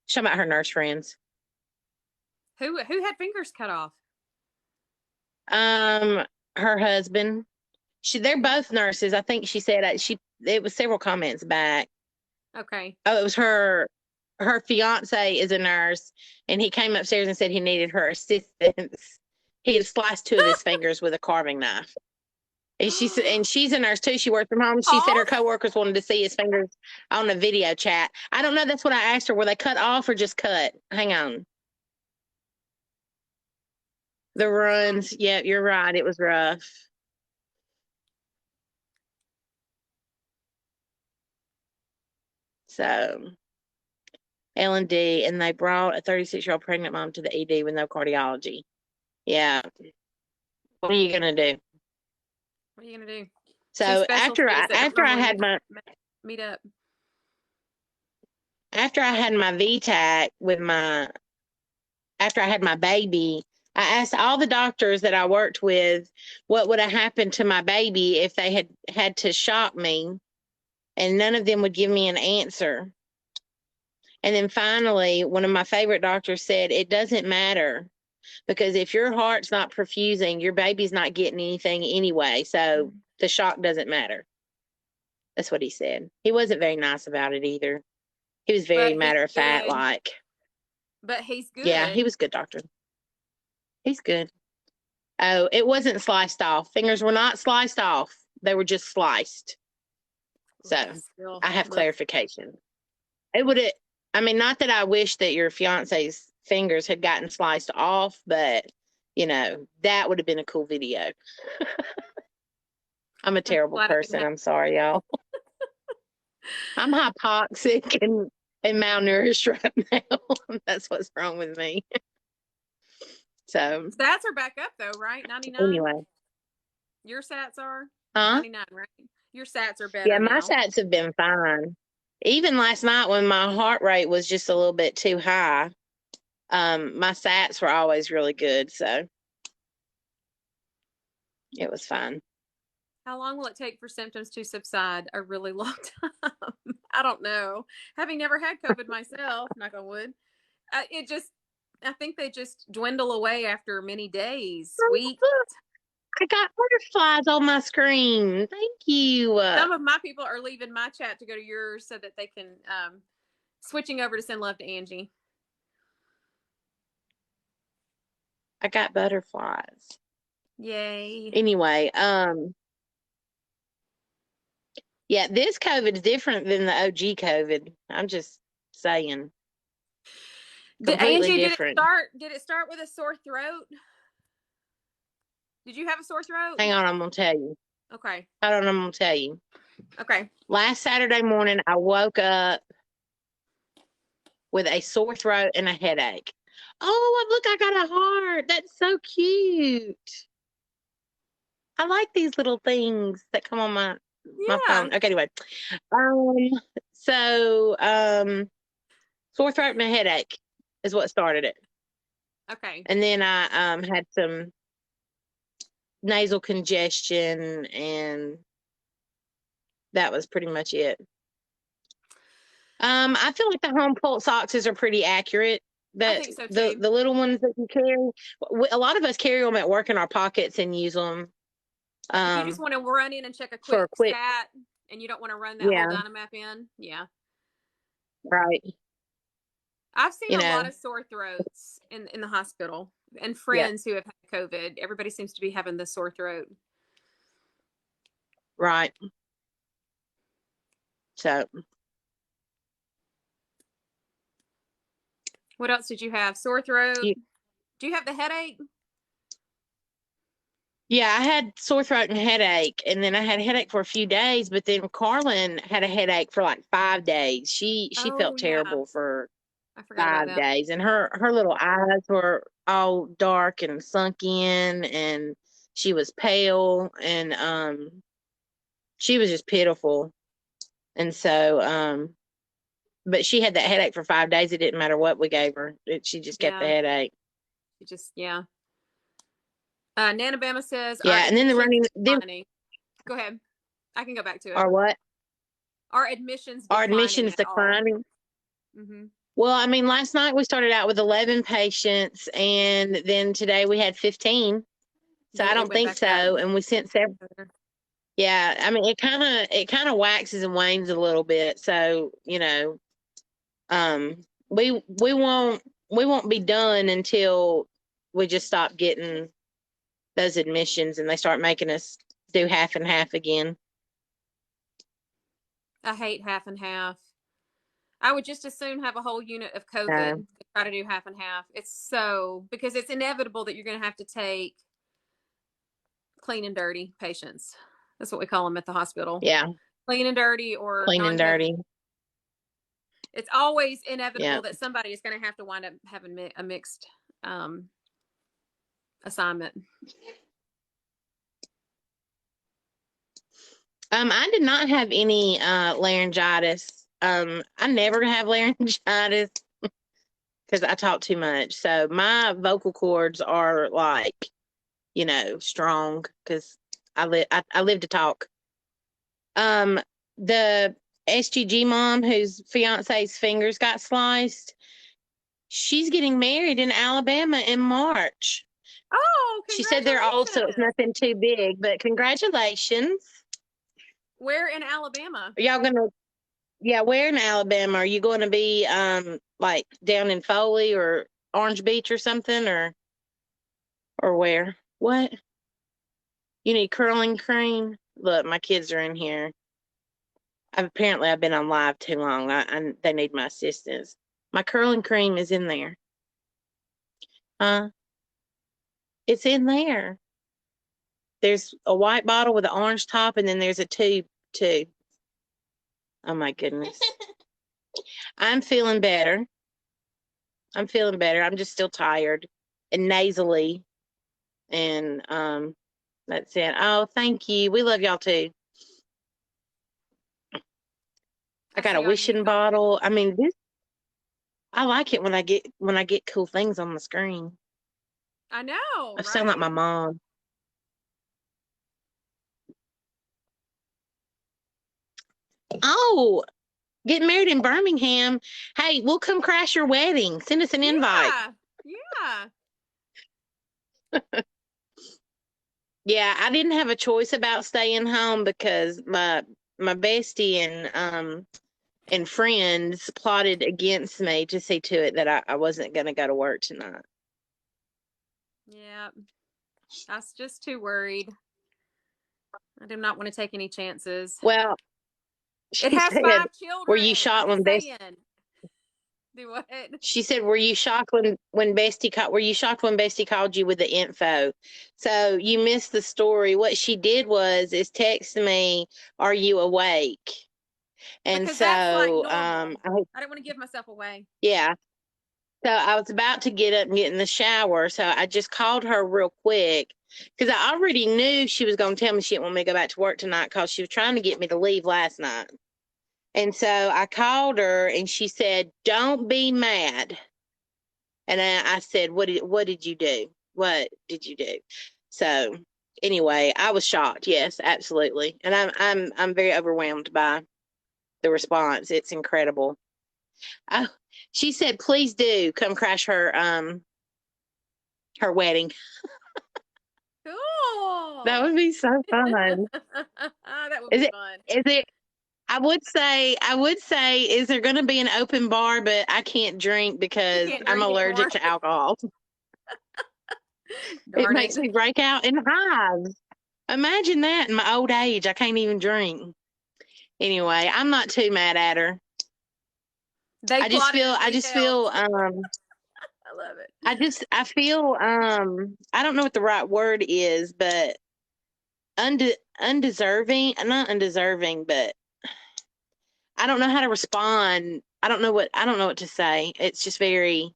S2: she's about her nurse friends.
S1: Who had fingers cut off?
S2: Her husband. They're both nurses. I think she said it was several comments back.
S1: Okay.
S2: Oh, it was her fiance is a nurse, and he came upstairs and said he needed her assistance. He had sliced 2 of his fingers with a carving knife. And she's a nurse too. She worked from home. She said her coworkers wanted to see his fingers on a video chat. I don't know. That's what I asked her. Were they cut off or just cut? Hang on. The runs. Yeah, you're right. It was rough. So L&D, and they brought a 36-year-old pregnant mom to the ED with no cardiology. Yeah. What are you going to do?
S1: What are you going to do?
S2: So after I had my
S1: meet up.
S2: After I had my VTAC after I had my baby, I asked all the doctors that I worked with what would have happened to my baby if they had to shock me, and none of them would give me an answer. And then finally, one of my favorite doctors said, it doesn't matter, because if your heart's not perfusing, your baby's not getting anything anyway, so the shock doesn't matter. That's what he said. He wasn't very nice about it either. He was very matter-of-fact, like.
S1: But he's good.
S2: Yeah, he was a good doctor. He's good. Oh, it wasn't sliced off. Fingers were not sliced off. They were just sliced. So I have clarification. It would have, I mean, not that I wish that your fiance's fingers had gotten sliced off, but, you know, that would have been a cool video. I'm a terrible person. I'm sorry, y'all. I'm hypoxic and malnourished right now. That's what's wrong with me. So
S1: stats are back up though, right? 99.
S2: Anyway,
S1: your stats are
S2: 99,
S1: right? Your stats are better.
S2: Yeah, my stats have been fine. Even last night when my heart rate was just a little bit too high, my stats were always really good, so it was fine.
S1: How long will it take for symptoms to subside? A really long time. I don't know. Having never had COVID myself, knock on wood, I think they just dwindle away after many days, weeks.
S2: I got butterflies on my screen. Thank you.
S1: Some of my people are leaving my chat to go to yours so that they can switching over to send love to Angie.
S2: I got butterflies.
S1: Yay.
S2: Anyway, yeah, this COVID is different than the OG COVID. I'm just saying.
S1: Angie, different. Did it start with a sore throat? Did you have a sore throat?
S2: Hang on, I'm going to tell you.
S1: Okay.
S2: Hold on, I'm going to tell you.
S1: Okay.
S2: Last Saturday morning, I woke up with a sore throat and a headache. Oh, look, I got a heart. That's so cute. I like these little things that come on my phone. Okay, anyway. Sore throat and a headache is what started it.
S1: Okay.
S2: And then I had some nasal congestion, and that was pretty much it. I feel like the home pulse oxes are pretty accurate.
S1: I think so too.
S2: The little ones that you carry, a lot of us carry them at work in our pockets and use them.
S1: If you just want to run in and check a quick stat, and you don't want to run that whole Dynamap in,
S2: right.
S1: I've seen a lot of sore throats in the hospital, and friends who have had COVID. Everybody seems to be having the sore throat.
S2: Right. So.
S1: What else did you have? Sore throat. Do you have the headache?
S2: Yeah, I had sore throat and headache, and then I had a headache for a few days, but then Carlin had a headache for like 5 days. She felt terrible for 5 days, and her little eyes were all dark and sunk in, and she was pale, and she was just pitiful. And so but she had that headache for 5 days. It didn't matter what we gave her. She just kept the headache.
S1: She just Nanabama says,
S2: and then the running.
S1: Go ahead. I can go back to it.
S2: Or what?
S1: Our admissions
S2: declining. Mm-hmm. Well, I mean, last night we started out with 11 patients, and then today we had 15. So I don't think so. And we sent 7. Yeah, I mean, it kind of waxes and wanes a little bit. So, you know, we won't be done until we just stop getting those admissions and they start making us do half and half again.
S1: I hate half and half. I would just as soon have a whole unit of COVID and try to do half and half. Because it's inevitable that you're going to have to take clean and dirty patients. That's what we call them at the hospital.
S2: Yeah.
S1: Clean and dirty or
S2: clean and dirty.
S1: it's always inevitable that somebody is going to have to wind up having a mixed assignment.
S2: I did not have any laryngitis. I never have laryngitis because I talk too much. So my vocal cords are like, you know, strong because I live to talk. The SGG mom whose fiance's fingers got sliced, she's getting married in Alabama in March.
S1: Oh,
S2: she said they're old, so it's nothing too big, but congratulations.
S1: Where in Alabama?
S2: Are y'all gonna? Yeah, where in Alabama? Are you going to be like down in Foley or Orange Beach or something, or where? What? You need curling cream? Look, my kids are in here. I've been on live too long. They need my assistance. My curling cream is in there. It's in there. There's a white bottle with an orange top, and then there's a tube too. Oh my goodness. I'm feeling better. I'm just still tired and nasally. And that's it. Oh, thank you. We love y'all too. I got a wishing bottle. I mean, I like it when I get cool things on the screen.
S1: I know.
S2: I sound like my mom. Oh, getting married in Birmingham. Hey, we'll come crash your wedding. Send us an invite.
S1: Yeah.
S2: Yeah, I didn't have a choice about staying home because my bestie and friends plotted against me to see to it that I wasn't going to go to work tonight.
S1: Yeah. I was just too worried. I do not want to take any chances.
S2: Well,
S1: it has 5 children.
S2: Were you shocked when Bestie?
S1: Do what?
S2: She said, "Were you shocked when Bestie called? Were you shocked when Bestie called you with the info?" So you missed the story. What she did is text me, "Are you awake?" And
S1: because
S2: so
S1: that's like normal. I don't want to give myself away.
S2: Yeah. So I was about to get up and get in the shower. So I just called her real quick because I already knew she was going to tell me she didn't want me to go back to work tonight because she was trying to get me to leave last night. And so I called her and she said, "Don't be mad." And I said, what did you do? What did you do? So anyway, I was shocked. Yes, absolutely. And I'm very overwhelmed by the response. It's incredible. She said, "Please do come crash her wedding."
S1: Cool.
S2: That would be so fun.
S1: That would be fun.
S2: Is it? I would say, is there going to be an open bar? But I can't drink because I'm allergic to alcohol. It makes me break out in hives. Imagine that in my old age. I can't even drink. Anyway, I'm not too mad at her. I just feel
S1: I love it.
S2: I feel I don't know what the right word is, but undeserving, not undeserving, but I don't know how to respond. I don't know what to say. It's just very.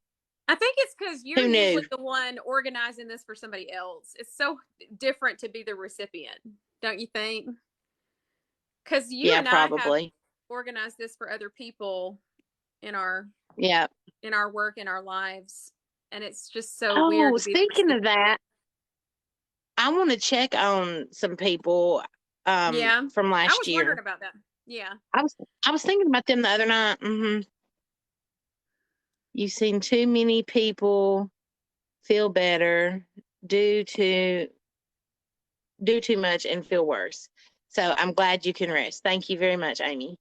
S1: I think it's because you're usually the one organizing this for somebody else. It's so different to be the recipient, don't you think? Because you and I have organized this for other people in our work, in our lives, and it's just so weird.
S2: Speaking of that, I want to check on some people from last year. I
S1: was wondering about that. Yeah.
S2: I was thinking about them the other night. Mm-hmm. You've seen too many people feel better, do too much and feel worse. So I'm glad you can rest. Thank you very much, Amy.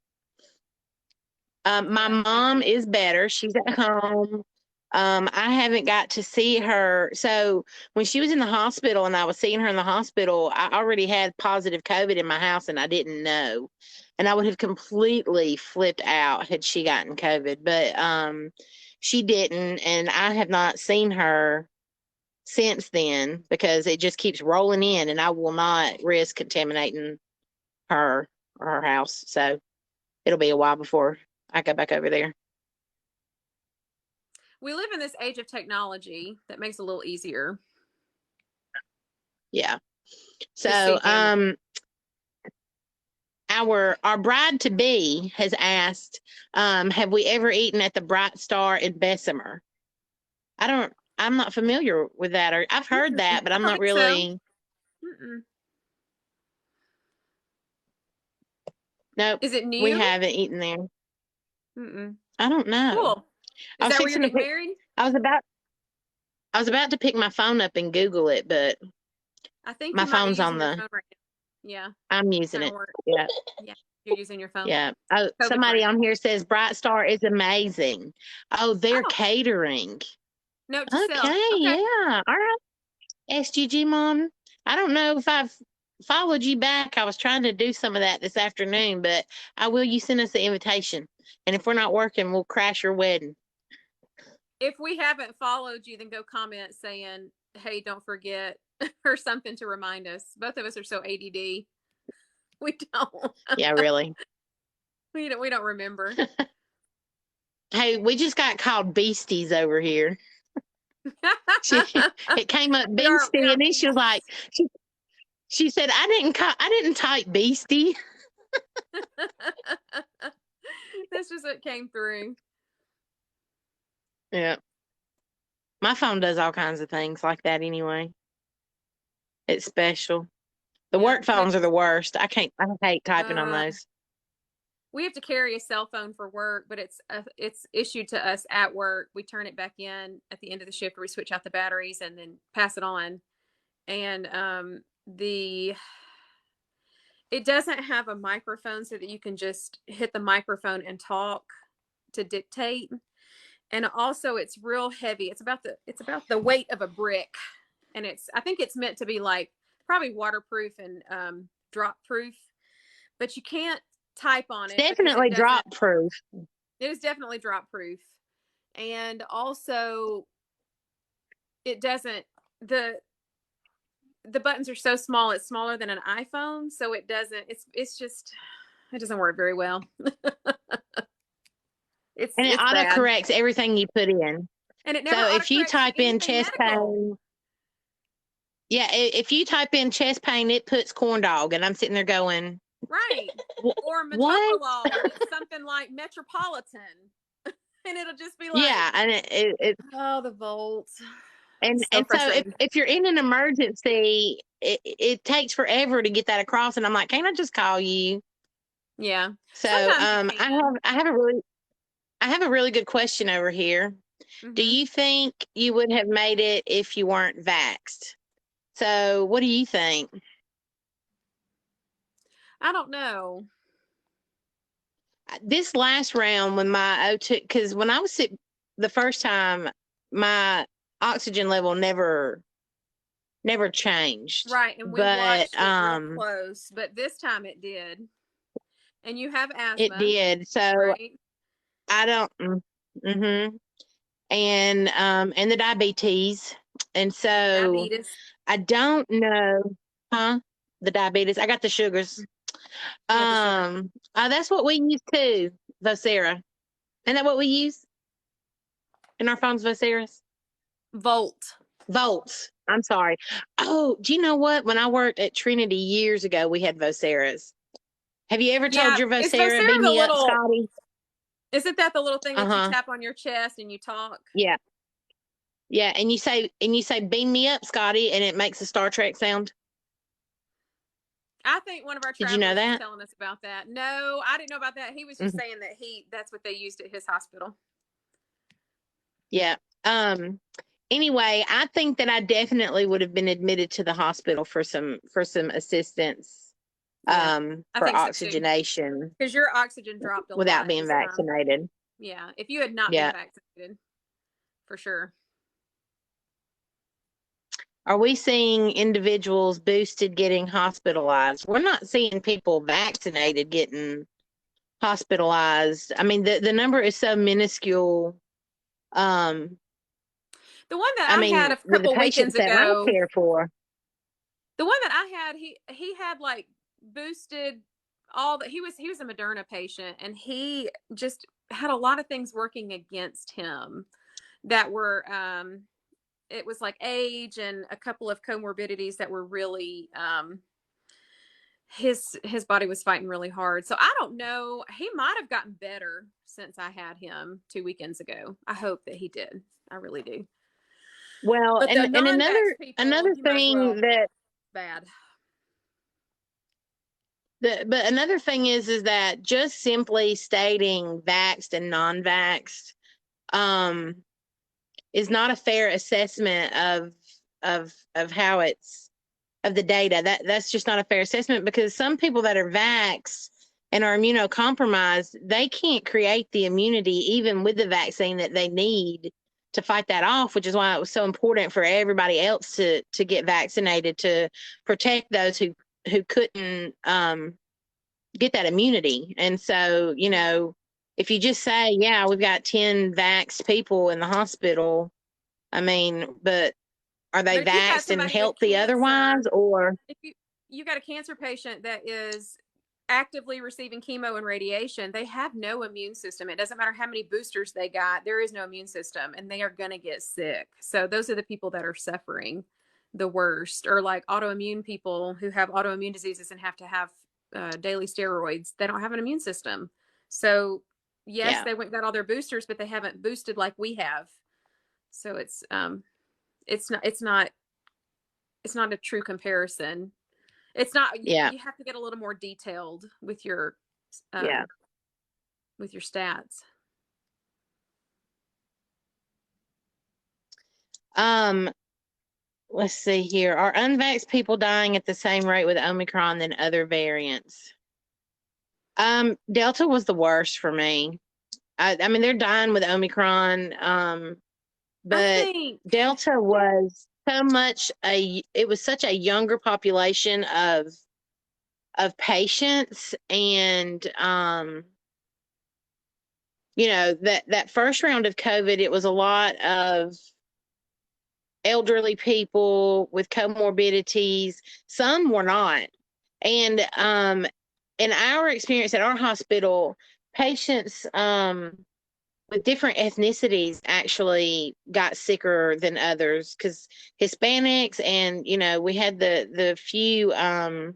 S2: My mom is better. She's at home. I haven't got to see her. So when she was in the hospital and I was seeing her in the hospital, I already had positive COVID in my house and I didn't know. And I would have completely flipped out had she gotten COVID. But she didn't. And I have not seen her since then because it just keeps rolling in and I will not risk contaminating her or her house. So it'll be a while before I go back over there.
S1: we live in this age of technology that makes it a little easier.
S2: Yeah. So, our bride to be has asked, have we ever eaten at the Bright Star in Bessemer? I'm not familiar with that, or I've heard that, but I'm not really.
S1: So.
S2: Nope.
S1: Is it new?
S2: We haven't eaten there. I don't know.
S1: Cool. Is that where you're getting married?
S2: I was about to pick my phone up and Google it, but
S1: I think
S2: my phone's on
S1: the phone right now. Yeah.
S2: I'm using it. Yeah.
S1: Yeah. You're using your phone.
S2: Yeah. Oh, somebody on here says Bright Star is amazing. Oh, they're catering.
S1: No, to sell.
S2: Okay, yeah. All right. SGG Mom. I don't know if I've followed you back. I was trying to do some of that this afternoon, but you send us the invitation. And if we're not working, we'll crash your wedding.
S1: If we haven't followed you, then go comment saying, hey, don't forget, or something to remind us. Both of us are so ADD. We don't.
S2: Yeah, really.
S1: We don't remember.
S2: Hey, we just got called beasties over here. It came up beastie, and then she was like, she said, I didn't type beastie.
S1: That's just what came through.
S2: Yeah. My phone does all kinds of things like that anyway. It's special. The work phones are the worst. I hate typing on those.
S1: We have to carry a cell phone for work, but it's issued to us at work. We turn it back in at the end of the shift, where we switch out the batteries and then pass it on. And it doesn't have a microphone so that you can just hit the microphone and talk to dictate. And also it's real heavy. It's about the weight of a brick. And I think it's meant to be like probably waterproof and drop proof, but you can't type on it.
S2: Definitely drop proof.
S1: It is definitely drop proof. And also it doesn't, the buttons are so small, it's smaller than an iPhone. So it doesn't, it doesn't work very well.
S2: It autocorrects everything you put in.
S1: And it never
S2: so if you type in chest pain, if you type in chest pain, it puts corn dog, and I'm sitting there going,
S1: right. Or metoprolol, it's something like Metropolitan, and it'll just be like,
S2: and it
S1: the volts.
S2: And so if you're in an emergency, it takes forever to get that across, and I'm like, can't I just call you?
S1: Yeah.
S2: So I have a really good question over here. Mm-hmm. Do you think you would have made it if you weren't vaxxed? So what do you think?
S1: I don't know.
S2: This last round when my O2, because when I was sick the first time, my oxygen level never changed.
S1: Right, and we watched it real close, but this time it did. And you have asthma.
S2: It did. So right? I don't. Mm-hmm. And the diabetes, and so I don't know, the diabetes. I got the sugars. That's what we use too, Vocera. Isn't that what we use in our phones, Voceras? Volts. I'm sorry. Oh, do you know what? When I worked at Trinity years ago, we had Voceras. Have you ever told your Vocera, beam me up, Scotty?
S1: Isn't that the little thing that you tap on your chest and you talk?
S2: Yeah. Yeah, and you say, beam me up, Scotty, and it makes a Star Trek sound.
S1: I think one of our travelers was telling us about that. No, I didn't know about that. He was just saying that that's what they used at his hospital.
S2: Yeah. Anyway, I think that I definitely would have been admitted to the hospital for some assistance, for oxygenation.
S1: Because your oxygen dropped a lot
S2: without being vaccinated.
S1: Yeah, if you had not been vaccinated, for sure.
S2: Are we seeing individuals boosted getting hospitalized? We're not seeing people vaccinated getting hospitalized. I mean, the number is so minuscule.
S1: The one that I had a couple weekends ago,
S2: I care for.
S1: The one that I had, he had like boosted all that. He was a Moderna patient, and he just had a lot of things working against him. that were, it was like age and a couple of comorbidities that were really, his body was fighting really hard. So I don't know. He might have gotten better since I had him 2 weekends ago. I hope that he did. I really do.
S2: Well,
S1: But
S2: and
S1: non-vax people,
S2: another thing that
S1: bad.
S2: But another thing is that just simply stating vaxxed and non-vaxxed is not a fair assessment of how it's of the data. That's just not a fair assessment, because some people that are vaxxed and are immunocompromised, they can't create the immunity even with the vaccine that they need to fight that off, which is why it was so important for everybody else to get vaccinated, to protect those who couldn't get that immunity. And so, if you just say, yeah, we've got 10 vaxxed people in the hospital, I mean, but are they vaxxed and healthy otherwise? Or
S1: if you got a cancer patient that is actively receiving chemo and radiation, they have no immune system. It doesn't matter how many boosters they got, there is no immune system, and they are going to get sick. So those are the people that are suffering the worst. Or like autoimmune people who have autoimmune diseases and have to have daily steroids. They don't have an immune system. So yes, they went got all their boosters, but they haven't boosted like we have. So it's not a true comparison. It's not. You have to get a little more detailed with your with your stats.
S2: Let's see here. Are unvaxxed people dying at the same rate with Omicron than other variants? Delta was the worst for me. I mean, they're dying with Omicron, but Delta was it was such a younger population of patients, and that first round of COVID, it was a lot of elderly people with comorbidities. Some were not. And in our experience at our hospital, patients with different ethnicities actually got sicker than others, because Hispanics, and we had the few I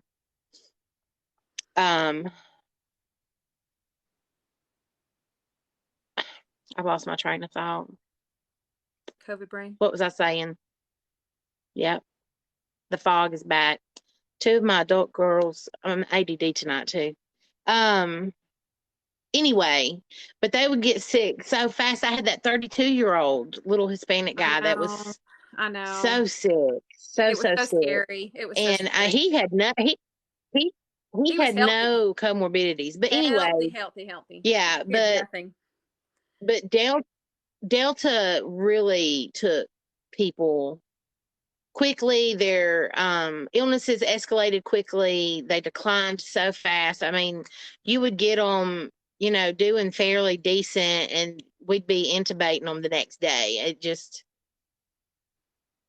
S2: lost my train of thought.
S1: COVID brain.
S2: What was I saying? Yep. The fog is back. 2 of my adult girls, I'm ADD tonight too. Anyway, but they would get sick so fast. I had that 32-year-old little Hispanic guy that was so sick. So sick.
S1: Scary. It was
S2: and he had no he had no comorbidities. But anyway,
S1: healthy.
S2: Yeah, but Delta really took people quickly. Their illnesses escalated quickly. They declined so fast. I mean, you would get them, doing fairly decent, and we'd be intubating them the next day.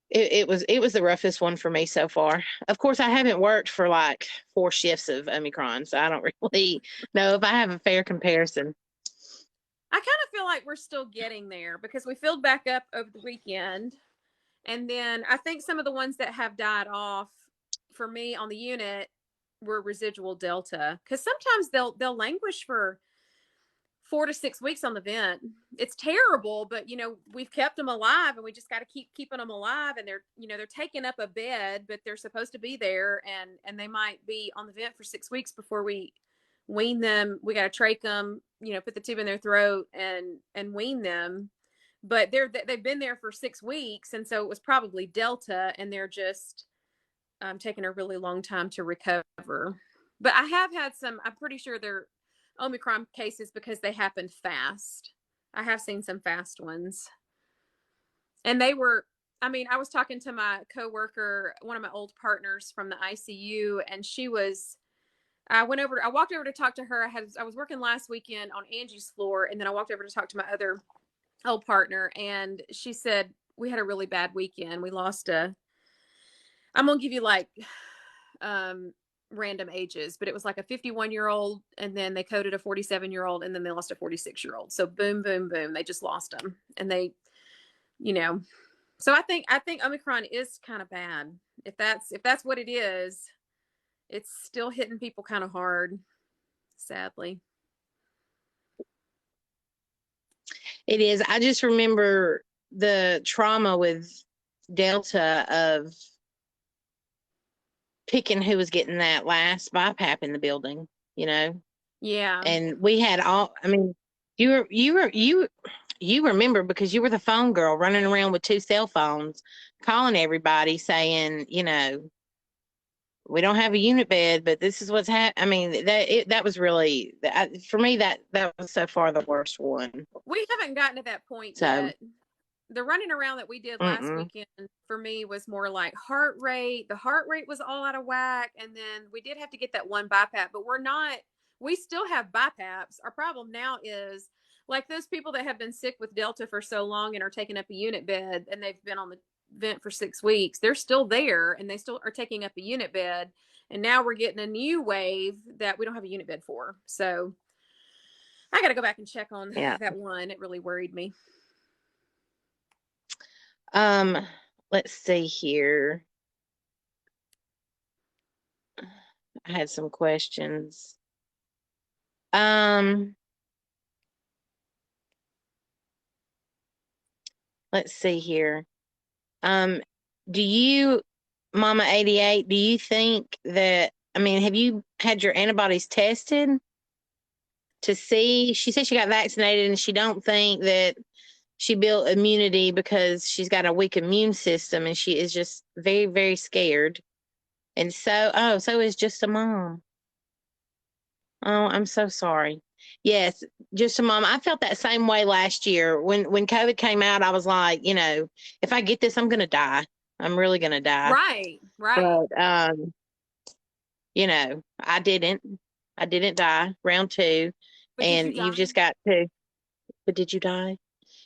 S2: It was the roughest one for me so far. Of course, I haven't worked for like 4 shifts of Omicron, so I don't really know if I have a fair comparison.
S1: I kind of feel like we're still getting there, because we filled back up over the weekend. And then I think some of the ones that have died off for me on the unit were residual Delta, because sometimes they'll languish for 4 to 6 weeks on the vent. It's terrible, but we've kept them alive, and we just got to keep keeping them alive. And they're taking up a bed, but they're supposed to be there, and they might be on the vent for 6 weeks before we wean them. We got to trach them, put the tube in their throat and wean them. But they've been there for 6 weeks, and so it was probably Delta, and they're just taking a really long time to recover. But I have had some, I'm pretty sure they're Omicron cases because they happened fast. I have seen some fast ones. And they were, I was talking to my coworker, one of my old partners from the ICU, and I walked over to talk to her. I was working last weekend on Angie's floor, and then I walked over to talk to my other old partner, and she said, we had a really bad weekend. We lost I'm going to give you like random ages, but it was like a 51-year-old, and then they coded a 47-year-old, and then they lost a 46-year-old. So boom, boom, boom. They just lost them. And you know, so I think Omicron is kind of bad. If that's what it is, it's still hitting people kind of hard, sadly.
S2: It is. I just remember the trauma with Delta of picking who was getting that last BiPAP in the building, you know?
S1: Yeah.
S2: And we had I mean, you remember because you were the phone girl running around with 2 cell phones, calling everybody saying, you know, we don't have a unit bed, but this is what's happening. I mean, that was really, for me, that was so far the worst one.
S1: We haven't gotten to that point yet. The running around that we did last weekend for me was more like heart rate. The heart rate was all out of whack. And then we did have to get that one BiPAP, but we still have BiPAPs. Our problem now is like those people that have been sick with Delta for so long and are taking up a unit bed and they've been on the vent for 6 weeks. They're still there and they still are taking up a unit bed. And now we're getting a new wave that we don't have a unit bed for. So I got to go back and check on that one. It really worried me.
S2: Let's see here. I had some questions. Let's see here. Do you, Mama 88, do you think that, I mean, have you had your antibodies tested to see? She said she got vaccinated and she don't think that she built immunity because she's got a weak immune system and she is just very, very scared. And so, so is just a mom. Oh, I'm so sorry. Yes, just a mom. I felt that same way last year. When COVID came out, I was like, you know, if I get this, I'm going to die. I'm really going to die.
S1: Right.
S2: But, you know, I didn't die. Round 2.
S1: But
S2: and you've just got to, but did you die?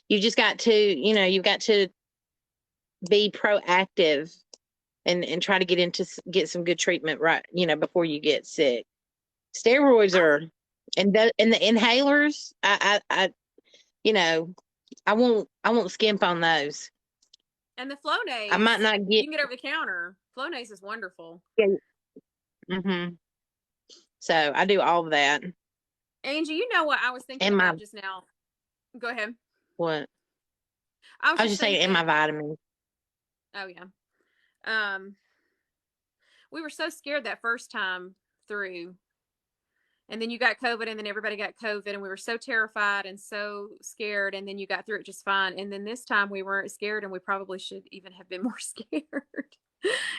S2: You just got to, you know, you've got to be proactive and try to get some good treatment, right, you know, before you get sick. Steroids are, and the inhalers, I you know, I won't skimp on those.
S1: And the Flonase,
S2: I might not get.
S1: You can get over the counter. Flonase is wonderful.
S2: Yeah. So I do all of that.
S1: Angie, you know what I was thinking about just now? Go ahead.
S2: What?
S1: I was
S2: just saying, and my vitamins.
S1: Oh yeah. We were so scared that first time through. And then you got COVID and then everybody got COVID and we were so terrified and so scared. And then you got through it just fine. And then this time we weren't scared and we probably should even have been more scared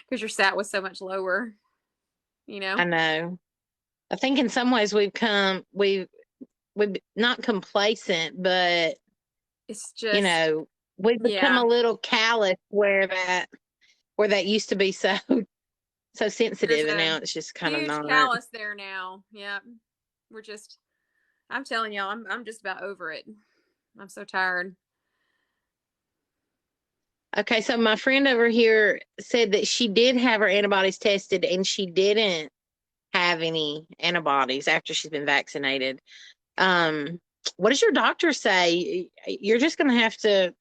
S1: because your SAT was so much lower, you know?
S2: I know. I think in some ways we've not complacent, but
S1: it's just,
S2: you know, we've become a little callous where that used to be so sensitive, and now it's just kind of not.
S1: Callous there now. Yeah, I'm telling y'all, I'm just about over it. I'm so tired.
S2: Okay, so my friend over here said that she did have her antibodies tested and she didn't have any antibodies after she's been vaccinated. What does your doctor say? You're just going to have to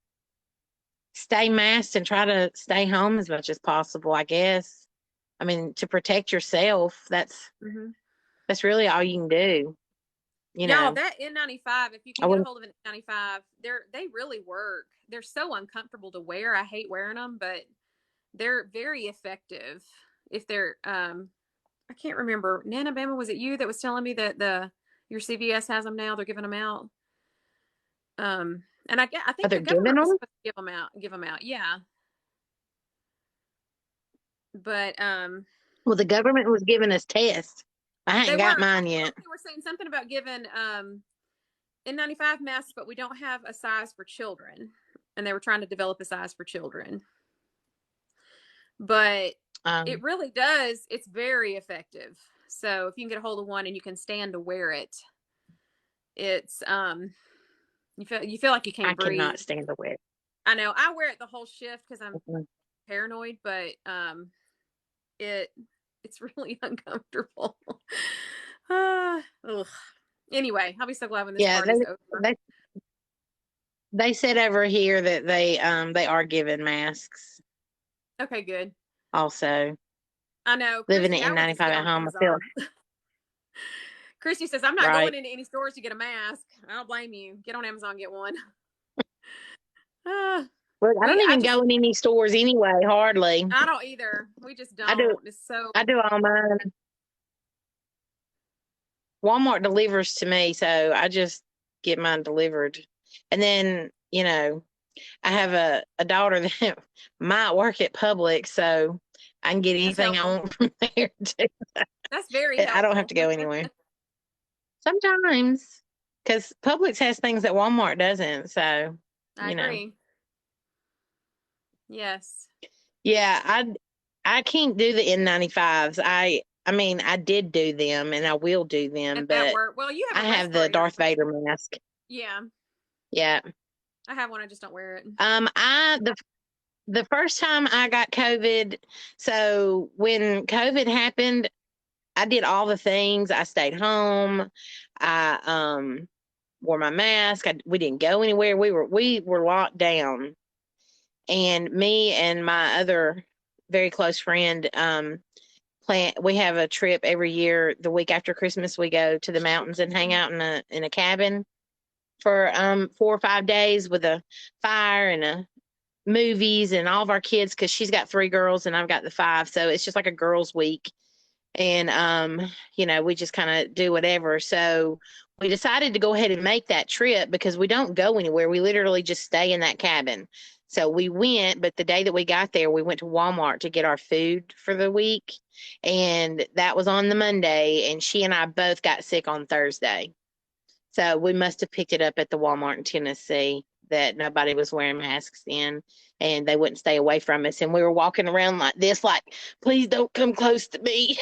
S2: stay masked and try to stay home as much as possible, I guess. I mean, to protect yourself, that's really all you can do. You know,
S1: that N95, if you can get a hold of an N95, they really work. They're so uncomfortable to wear. I hate wearing them, but they're very effective. If they're, I can't remember. Nana Bama, was it you that was telling me that your CVS has them now? They're giving them out. And I think the government was supposed to give them out. Yeah. But,
S2: well, the government was giving us tests. I hadn't got mine yet.
S1: They were saying something about giving N95 masks, but we don't have a size for children. And they were trying to develop a size for children. But it really does. It's very effective. So if you can get a hold of one and you can stand to wear it, it's you feel like you can't breathe.
S2: I cannot stand to wear it.
S1: I know. I wear it the whole shift because I'm paranoid, but it's really uncomfortable. Anyway, I'll be so glad when this part is over.
S2: They said over here that they are giving masks.
S1: Okay, good.
S2: Also,
S1: I know.
S2: living
S1: Christy,
S2: it in
S1: I would just
S2: 95
S1: get
S2: at
S1: on
S2: home. I feel
S1: Amazon. Christy says, I'm not going into any stores to get a mask. I don't blame you. Get on Amazon, get one.
S2: Well, I don't even go in any stores anyway, hardly.
S1: I don't either. We just don't.
S2: I do all mine. Walmart delivers to me, so I just get mine delivered. And then, you know, I have a daughter that might work at Publix, so I can get anything I want from there too.
S1: That's very helpful.
S2: I don't have to go anywhere. Sometimes, because Publix has things that Walmart doesn't, so
S1: I agree. Yes.
S2: Yeah, I can't do the N95s. I mean, I did do them, and I will do them, but
S1: well, you have
S2: I have the Darth Vader mask.
S1: Yeah.
S2: Yeah.
S1: I have one. I just don't wear it.
S2: The first time I got COVID, so when COVID happened, I did all the things. I stayed home. I wore my mask. We didn't go anywhere. We were locked down. And me and my other very close friend we have a trip every year. The week after Christmas, we go to the mountains and hang out in a cabin for 4 or 5 days with a fire and movies and all of our kids, because she's got 3 girls and I've got the 5, so it's just like a girls' week. And you know, we just kind of do whatever. So we decided to go ahead and make that trip because we don't go anywhere. We literally just stay in that cabin. So we went, but the day that we got there, we went to Walmart to get our food for the week. And that was on the Monday, and she and I both got sick on Thursday. So we must have picked it up at the Walmart in Tennessee that nobody was wearing masks in, and they wouldn't stay away from us. And we were walking around like this, like, please don't come close to me.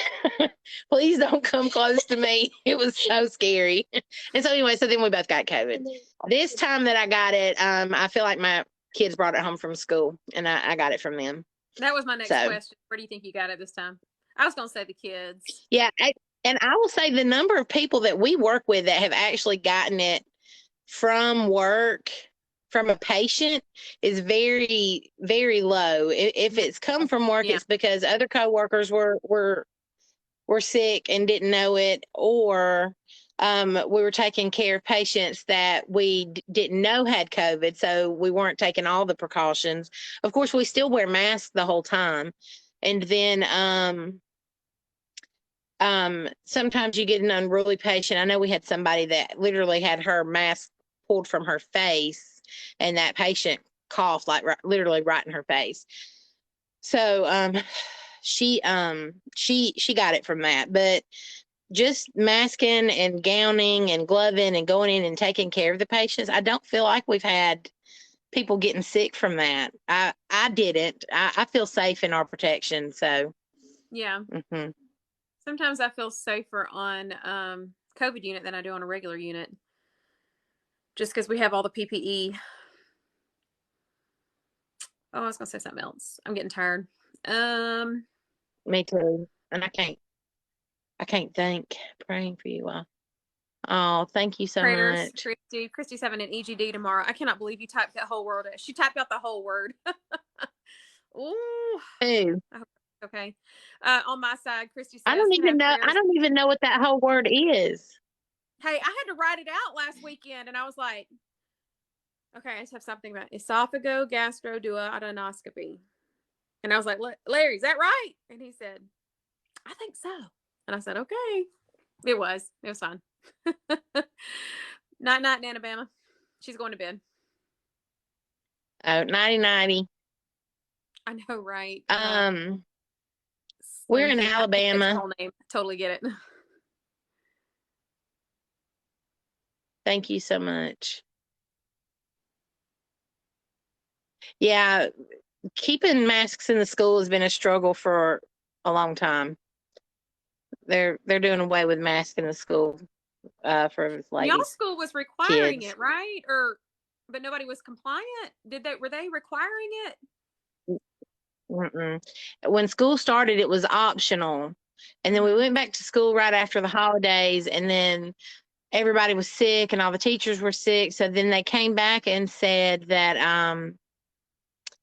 S2: Please don't come close to me. It was so scary. And so anyway, so then we both got COVID. This time that I got it, I feel like my kids brought it home from school, and I got it from them.
S1: That was my next question. Where do you think you got it this time? I was going to say the kids.
S2: Yeah. And I will say the number of people that we work with that have actually gotten it from work, from a patient, is very, very low. If it's come from work, it's because other coworkers were sick and didn't know it, or we were taking care of patients that we didn't know had COVID, so we weren't taking all the precautions. Of course, we still wear masks the whole time. And then sometimes you get an unruly patient. I know we had somebody that literally had her mask pulled from her face, and that patient coughed like literally right in her face. So she got it from that. But just masking and gowning and gloving and going in and taking care of the patients, I don't feel like we've had people getting sick from that. I didn't. I feel safe in our protection. So
S1: yeah. Mm-hmm. Sometimes I feel safer on COVID unit than I do on a regular unit, just because we have all the PPE. Oh, I was gonna say something else. I'm getting tired.
S2: Me too. And I can't think. Praying for you all. Oh, thank you so much.
S1: Christy's having an EGD tomorrow. I cannot believe you typed that whole word. She typed out the whole word. Ooh.
S2: Ew.
S1: Okay. On my side, Christy says,
S2: I don't even know what that whole word is.
S1: Hey, I had to write it out last weekend, and I was like, okay, I just have something about esophagogastroduodenoscopy. And I was like, Larry, is that right? And he said, I think so. And I said, okay. It was fun. Night, in Alabama. She's going to bed.
S2: Oh, 90.
S1: I know, right?
S2: We're in Alabama.
S1: Whole name. Totally get it.
S2: Thank you so much. Yeah, keeping masks in the school has been a struggle for a long time. They're doing away with masks in the school for ladies.
S1: Y'all school was requiring it, right? But nobody was compliant. Were they requiring it?
S2: Mm-mm. When school started, it was optional, and then we went back to school right after the holidays, and then everybody was sick and all the teachers were sick. So then they came back and said that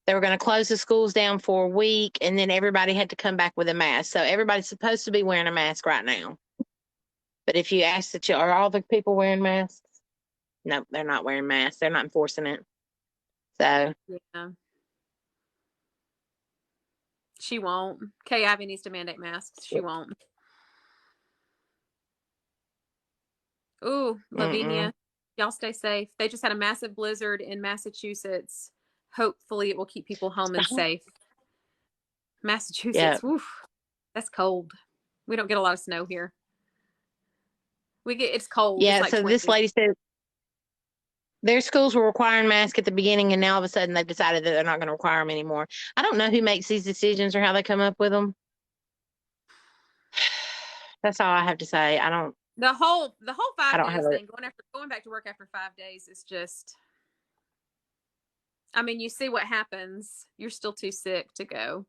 S2: they were going to close the schools down for a week, and then everybody had to come back with a mask. So everybody's supposed to be wearing a mask right now. But if you ask are all the people wearing masks? No, they're not wearing masks. They're not enforcing it. So
S1: yeah, she won't. Kay Ivy needs to mandate masks. She won't. Ooh, Lavinia, y'all stay safe. They just had a massive blizzard in Massachusetts. Hopefully it will keep people home and safe. Massachusetts, oof, that's cold. We don't get a lot of snow here. It's cold.
S2: Yeah,
S1: like
S2: so
S1: 20.
S2: This lady said their schools were requiring masks at the beginning, and now all of a sudden they've decided that they're not going to require them anymore. I don't know who makes these decisions or how they come up with them. That's all I have to say. I don't.
S1: The whole 5 days thing, going back to work after 5 days is just. I mean, you see what happens. You're still too sick to go.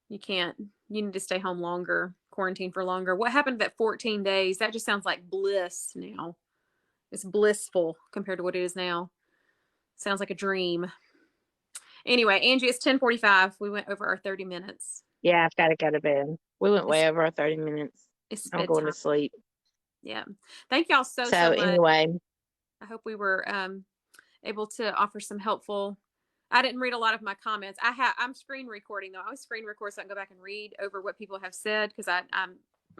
S1: You can't. You need to stay home longer, quarantine for longer. What happened to that 14 days? That just sounds like bliss now. It's blissful compared to what it is now. Sounds like a dream. Anyway, Angie, it's 10:45. We went over our 30 minutes.
S2: Yeah, I've got to go to bed. We went way over our 30 minutes. I'm going to sleep.
S1: Yeah. Thank y'all so much.
S2: Anyway.
S1: I hope we were able to offer some helpful. I didn't read a lot of my comments. I'm screen recording though. I always screen record so I can go back and read over what people have said because I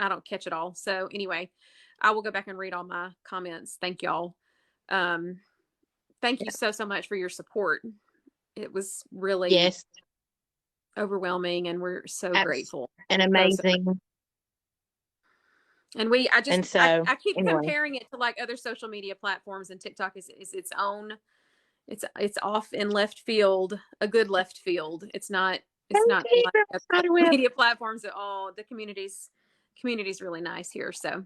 S1: don't catch it all. So anyway, I will go back and read all my comments. Thank y'all. Thank you so much for your support. It was really overwhelming, and we're so grateful
S2: and amazing.
S1: And I keep comparing it to like other social media platforms, and TikTok is its own. It's off in left field, a good left field. It's not like media platforms at all. The community's really nice here. So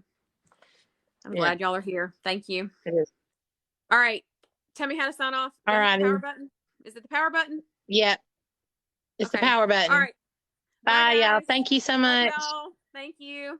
S1: I'm glad y'all are here. Thank you.
S2: It is.
S1: All right. Tell me how to sign off.
S2: All right.
S1: Power button. Is it the power button?
S2: Yeah. It's the power button.
S1: All right.
S2: Bye y'all. Thank you so much.
S1: Thank you.